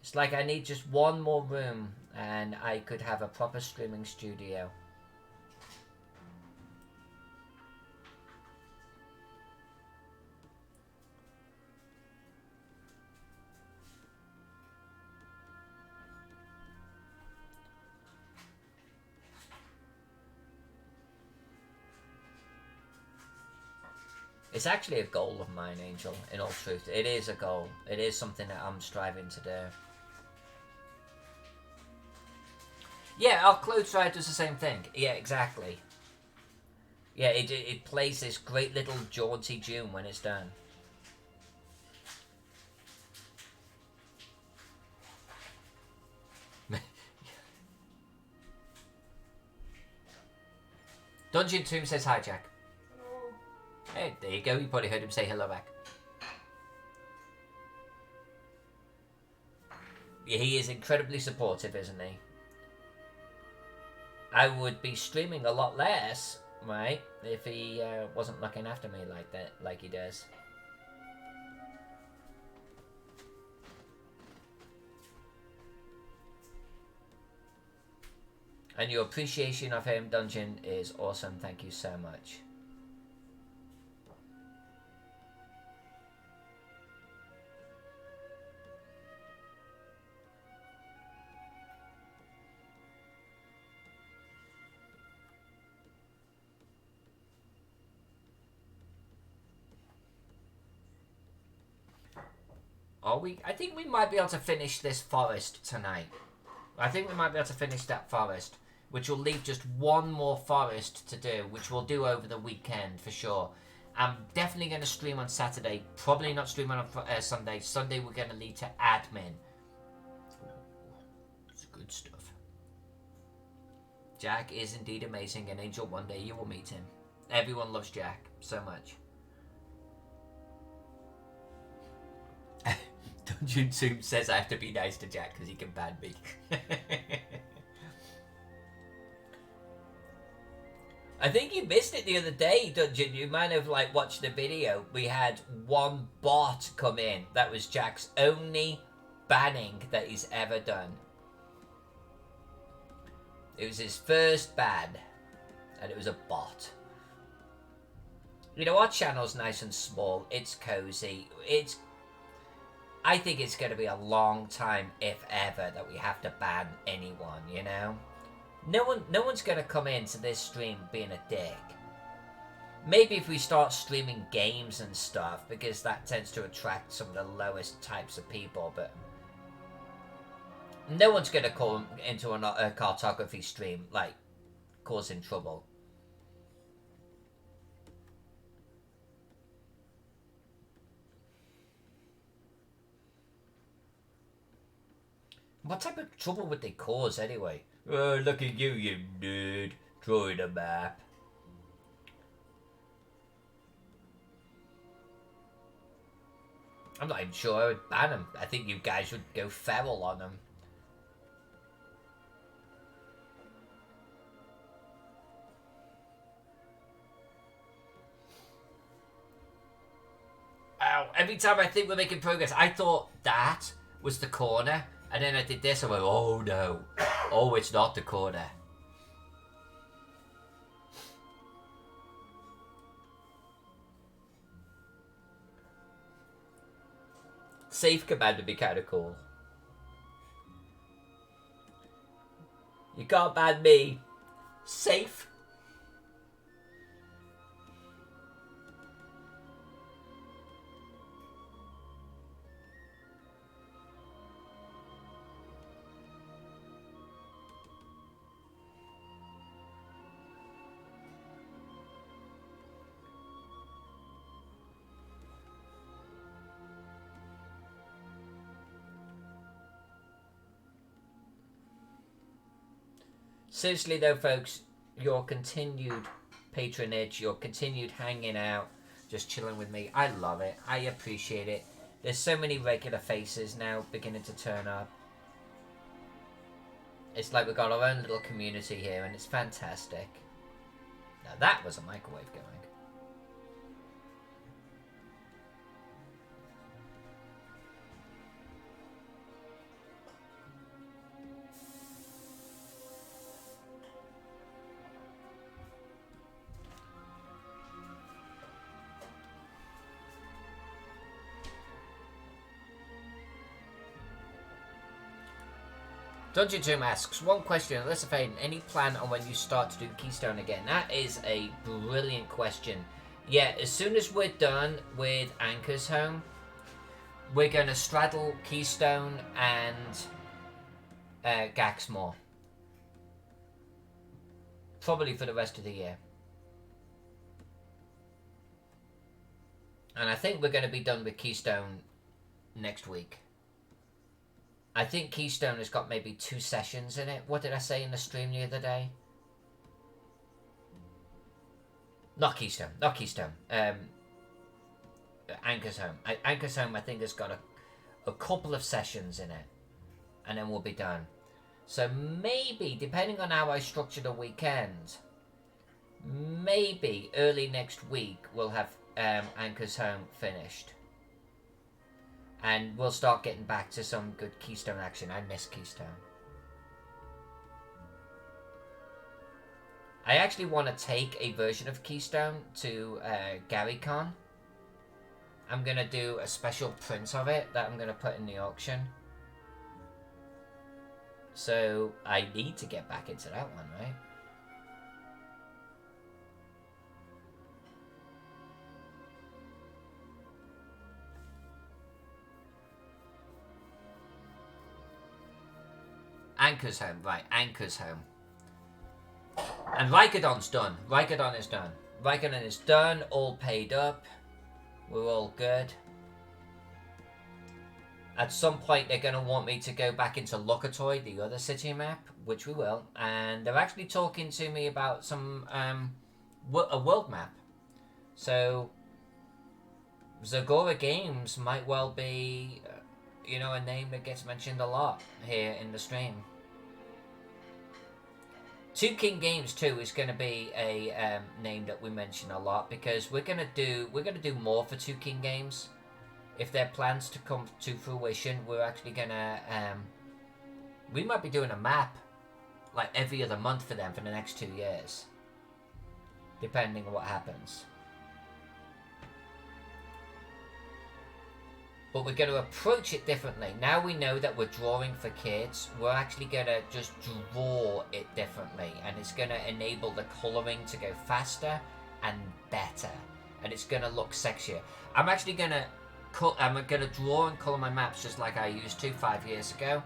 It's like I need just one more room, and I could have a proper streaming studio. It's actually a goal of mine, Angel, in all truth. It is a goal. It is something that I'm striving to do. Yeah, our clothes dryer does the same thing. Yeah, exactly. Yeah, it plays this great little jaunty tune when it's done. Dungeon Tomb says hi, Jack. Hey, there you go. You probably heard him say hello back. Yeah, he is incredibly supportive, isn't he? I would be streaming a lot less, right, if he wasn't looking after me like that, like he does. And your appreciation of him, Dungeon, is awesome. Thank you so much. Are we? I think we might be able to finish this forest tonight. I think we might be able to finish that forest, which will leave just one more forest to do, which we'll do over the weekend for sure. I'm definitely going to stream on Saturday. Probably not stream on Sunday. Sunday we're going to lead to admin. It's good stuff. Jack is indeed amazing, and Angel, one day you will meet him. Everyone loves Jack so much. Dungeon Zoom says I have to be nice to Jack because he can ban me. I think you missed it the other day, Dungeon. You might have watched the video. We had one bot come in. That was Jack's only banning that he's ever done. It was his first ban, and it was a bot. You know, our channel's nice and small. It's cozy. I think it's going to be a long time, if ever, that we have to ban anyone, you know? No one's going to come into this stream being a dick. Maybe if we start streaming games and stuff, because that tends to attract some of the lowest types of people, but no one's going to come into a cartography stream, causing trouble. What type of trouble would they cause, anyway? Oh, look at you, you nerd, drawing a map. I'm not even sure I would ban them. I think you guys would go feral on them. Ow, every time I think we're making progress, I thought that was the corner, and then I did this, and I went, oh no. Oh, it's not the corner. Safe command would be kind of cool. You can't ban me. Safe. Seriously though, folks, your continued patronage, your continued hanging out, just chilling with me, I love it. I appreciate it. There's so many regular faces now beginning to turn up. It's like we've got our own little community here, and it's fantastic. Now that was a microwave going. Dungeon Tomb asks, one question, Alyssa Faden, any plan on when you start to do Keystone again? That is a brilliant question. Yeah, as soon as we're done with Anchor's Home, we're going to straddle Keystone and Gaxmoor. Probably for the rest of the year. And I think we're going to be done with Keystone next week. I think Keystone has got maybe 2 sessions in it. What did I say in the stream the other day? Not Keystone. Anchor's Home. Anchor's Home, I think, has got a couple of sessions in it. And then we'll be done. So maybe, depending on how I structure the weekend, maybe early next week we'll have Anchor's Home finished. And we'll start getting back to some good Keystone action. I miss Keystone. I actually want to take a version of Keystone to GaryCon. I'm going to do a special print of it that I'm going to put in the auction. So I need to get back into that one, right? Anchor's Home, right, Anchor's Home. And Rikadon's done. Rikadon is done. Rikadon is done, all paid up. We're all good. At some point, they're going to want me to go back into Lokatoy, the other city map, which we will. And they're actually talking to me about some a world map. So, Zagora Games might well be, you know, a name that gets mentioned a lot here in the stream. Two King Games too is going to be a name that we mention a lot, because we're going to do more for Two King Games. If their plans to come to fruition, we're actually going to we might be doing a map like every other month for them for the next 2 years, depending on what happens. But we're going to approach it differently. Now we know that we're drawing for kids, we're actually going to just draw it differently. And it's going to enable the colouring to go faster and better. And it's going to look sexier. I'm actually going to draw and colour my maps just like I used to 5 years ago.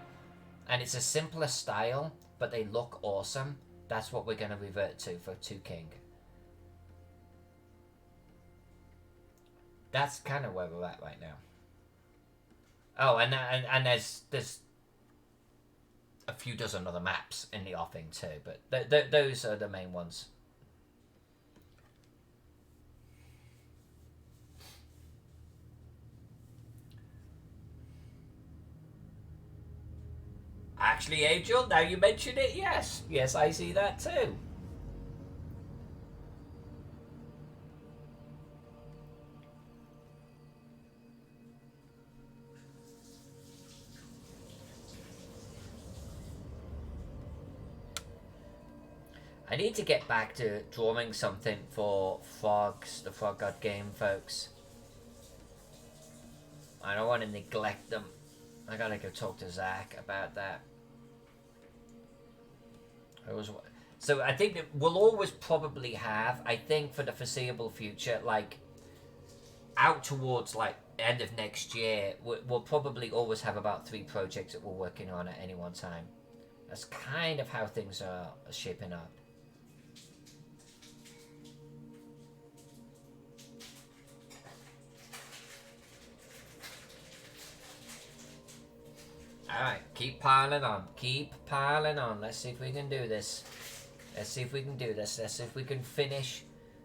And it's a simpler style, but they look awesome. That's what we're going to revert to for Two King. That's kind of where we're at right now. Oh, and there's a few dozen other maps in the offing too, but those are the main ones. Actually, Angel, now you mention it, yes, I see that too. I need to get back to drawing something for Frogs, the Frog God game, folks. I don't want to neglect them. I gotta go talk to Zach about that. So I think that we'll always probably have, I think for the foreseeable future, like out towards like end of next year, we'll probably always have about 3 projects that we're working on at any one time. That's kind of how things are shaping up. Alright, keep piling on. Keep piling on. Let's see if we can do this. Let's see if we can do this. Let's see if we can finish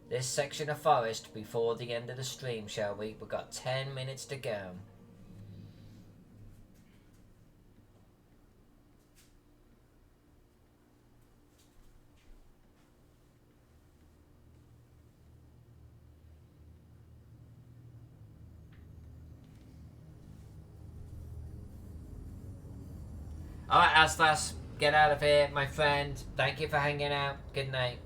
this section of forest before the end of the stream, shall we? We've got 10 minutes to go. Alright, Astas, get out of here, my friend. Thank you for hanging out. Good night.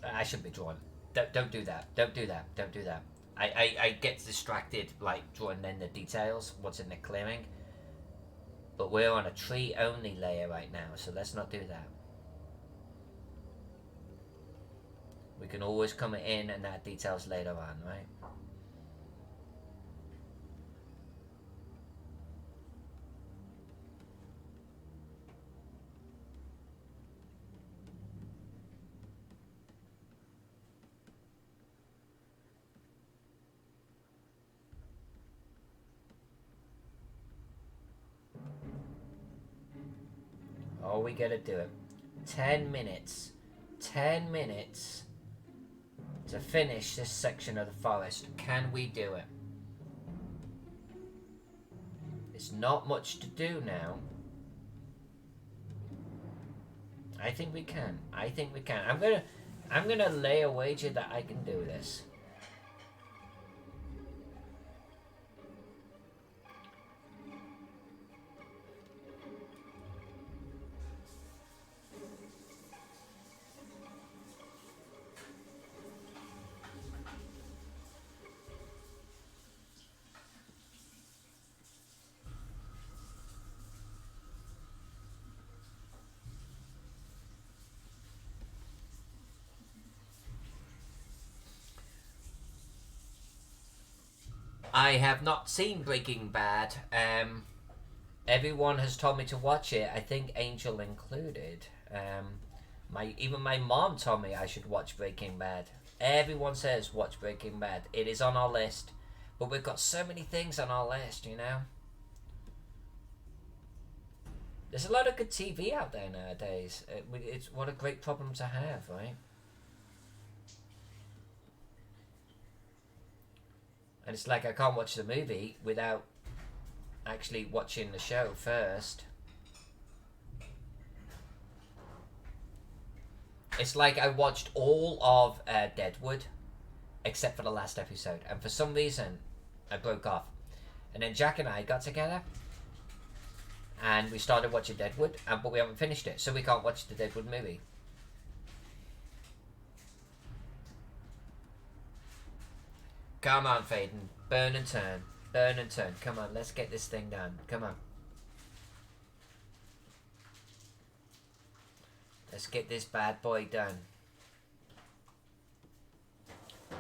I should be drawing. Don't do that. Don't do that. Don't do that. I get distracted, like, drawing in the details, what's in the clearing. But we're on a tree-only layer right now, so let's not do that. We can always come in and add details later on, right? Oh, we gotta do it. 10 minutes. 10 minutes to finish this section of the forest. Can we do it? It's not much to do now. I think we can. I think we can. I'm gonna lay a wager that I can do this. I have not seen Breaking Bad. Everyone has told me to watch it. I think Angel included. Even my mom told me I should watch Breaking Bad. Everyone says watch Breaking Bad. It is on our list, but we've got so many things on our list, you know. There's a lot of good TV out there nowadays. It's what a great problem to have, right? And it's like I can't watch the movie without actually watching the show first. It's like I watched all of Deadwood except for the last episode, and for some reason I broke off. And then Jack and I got together and we started watching Deadwood, but we haven't finished it, so we can't watch the Deadwood movie. Come on, Faden. Burn and turn. Burn and turn. Come on, let's get this thing done. Come on. Let's get this bad boy done.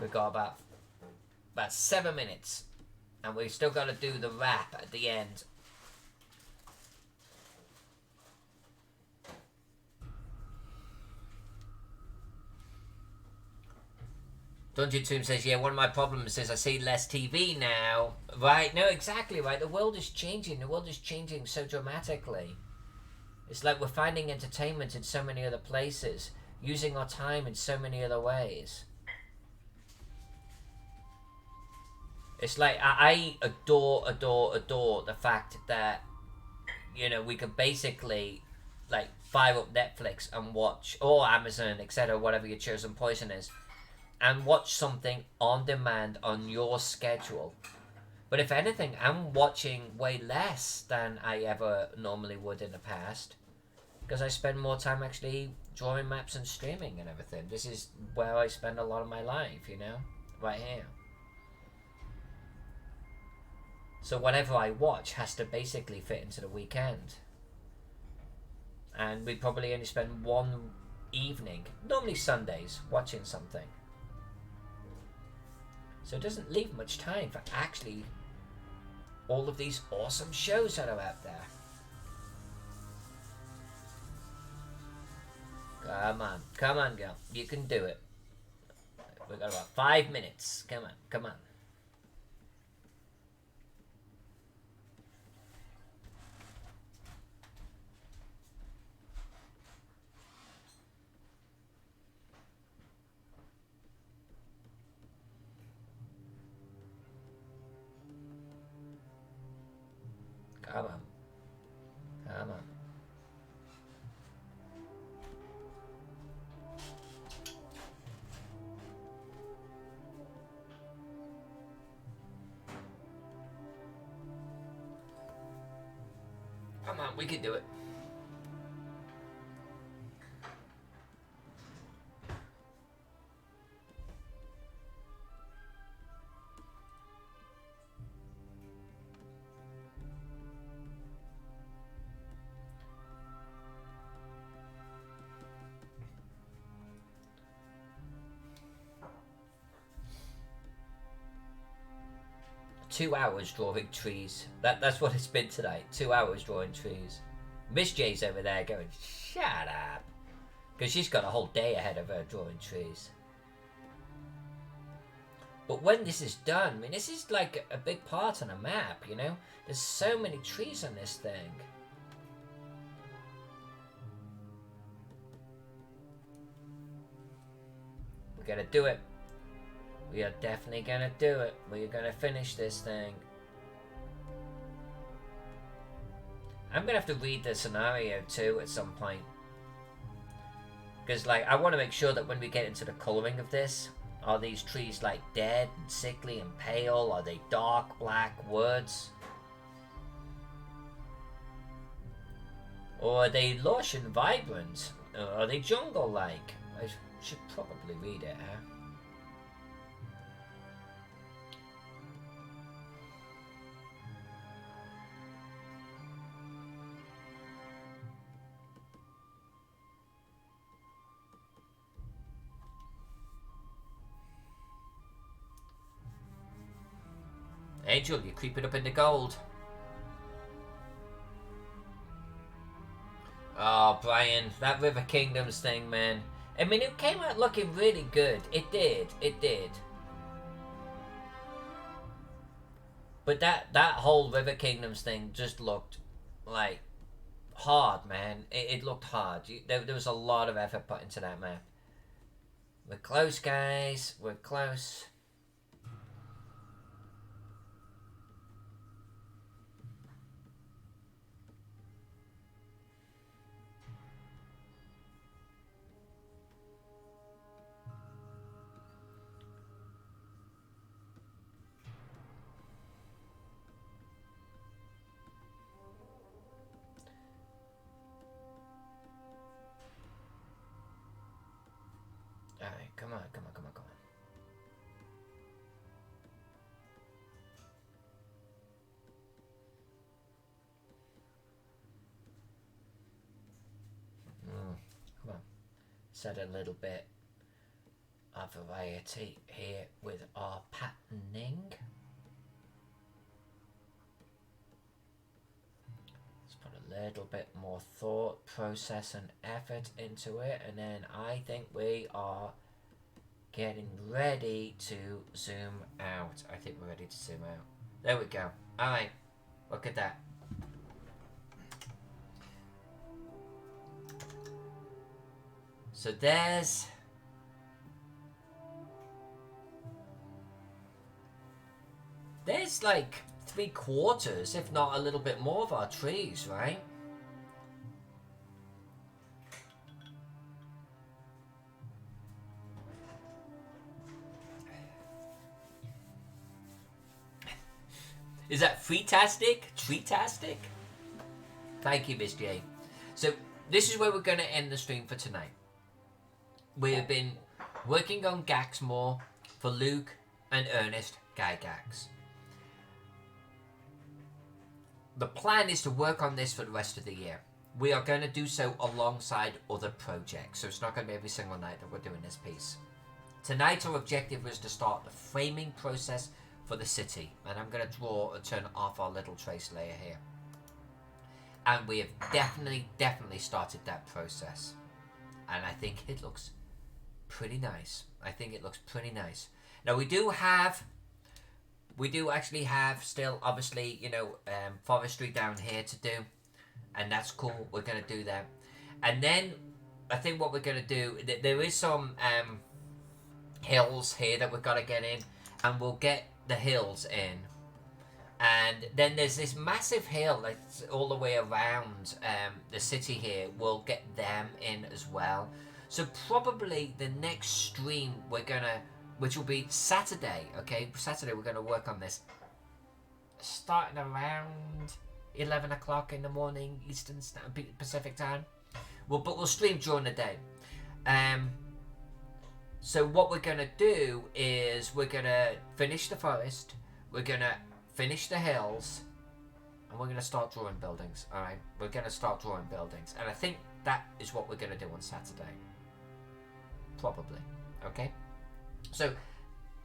We've got about 7 minutes. And we've still got to do the wrap at the end. Dungeon Tomb says, yeah, one of my problems is I see less TV now. Right, no, exactly right. The world is changing. The world is changing so dramatically. It's like we're finding entertainment in so many other places, using our time in so many other ways. It's like I adore the fact that, you know, we could basically like fire up Netflix and watch, or Amazon, etc., whatever your chosen poison is, and watch something on demand on your schedule. But if anything, I'm watching way less than I ever normally would in the past because I spend more time actually drawing maps and streaming and everything. This is where I spend a lot of my life, you know, right here. So whatever I watch has to basically fit into the weekend. And we probably only spend one evening, normally Sundays, watching something. So it doesn't leave much time for actually all of these awesome shows that are out there. Come on, girl. You can do it. We've got about 5 minutes. Come on, come on. Come on. Come on. Come on, we can do it. Two hours drawing trees. That's what it's been today. 2 hours drawing trees. Miss J's over there going, shut up. Because she's got a whole day ahead of her drawing trees. But when this is done, I mean, this is like a big part on a map, you know? There's so many trees on this thing. We're gonna do it. We are definitely gonna do it. We're gonna finish this thing. I'm gonna have to read the scenario too at some point. Because like, I want to make sure that when we get into the colouring of this, are these trees like dead and sickly and pale? Are they dark black woods? Or are they lush and vibrant? Or are they jungle-like? I should probably read it, huh? Angel, you're creeping up in the gold. Oh, Brian, that River Kingdoms thing, man. I mean, it came out looking really good. It did. It did. But that whole River Kingdoms thing just looked like hard, man. It looked hard. There was a lot of effort put into that map. We're close, guys. We're close. Alright, come on, come on, come on, come on. Come on. Set a little bit of variety here with our patterning. Let's put a little bit more thought, process and effort into it, and then I think we are getting ready to zoom out. I think we're ready to zoom out. There we go. Alright, look at that. So there's like 3/4, if not a little bit more of our trees, right? Is that freetastic? Treetastic? Thank you, Miss J. So this is where we're going to end the stream for tonight. We've been working on Gaxmoor for Luke and Ernest Gygax. The plan is to work on this for the rest of the year. We are going to do so alongside other projects, so it's not going to be every single night that we're doing this piece. Tonight our objective was to start the framing process for the city, and I'm going to draw and turn off our little trace layer here. And we have definitely started that process. And I think it looks pretty nice. I think it looks pretty nice. Now we do actually have still, obviously, you know, forestry down here to do. And that's cool. We're going to do that. And then I think what we're going to do, there is some hills here that we've got to get in. And we'll get the hills in. And then there's this massive hill that's all the way around the city here. We'll get them in as well. So probably the next stream we're going to, which will be Saturday, okay? Saturday we're going to work on this. Starting around 11 o'clock in the morning, Eastern Pacific time. But we'll stream during the day. So what we're going to do is we're going to finish the forest. We're going to finish the hills. And we're going to start drawing buildings, alright? We're going to start drawing buildings. And I think that is what we're going to do on Saturday. Probably. Okay? So,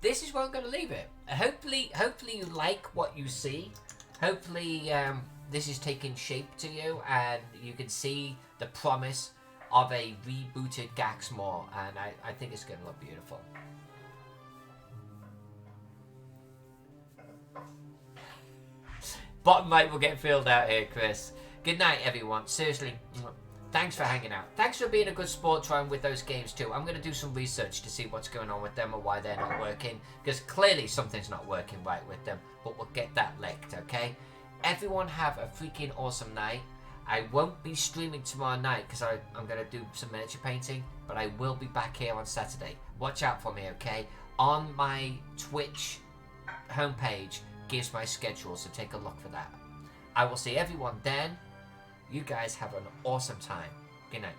this is where I'm going to leave it. Hopefully you like what you see. Hopefully this is taking shape to you and you can see the promise of a rebooted Gaxmoor, and I think it's going to look beautiful. Bottom right will get filled out here, Chris. Good night, everyone. Seriously, thanks for hanging out. Thanks for being a good sport trying with those games too. I'm going to do some research to see what's going on with them or why they're not working, because clearly something's not working right with them, but we'll get that licked, okay? Everyone have a freaking awesome night. I won't be streaming tomorrow night because I'm going to do some miniature painting, but I will be back here on Saturday. Watch out for me, okay? On my Twitch homepage gives my schedule, so take a look for that. I will see everyone then. You guys have an awesome time. Good night.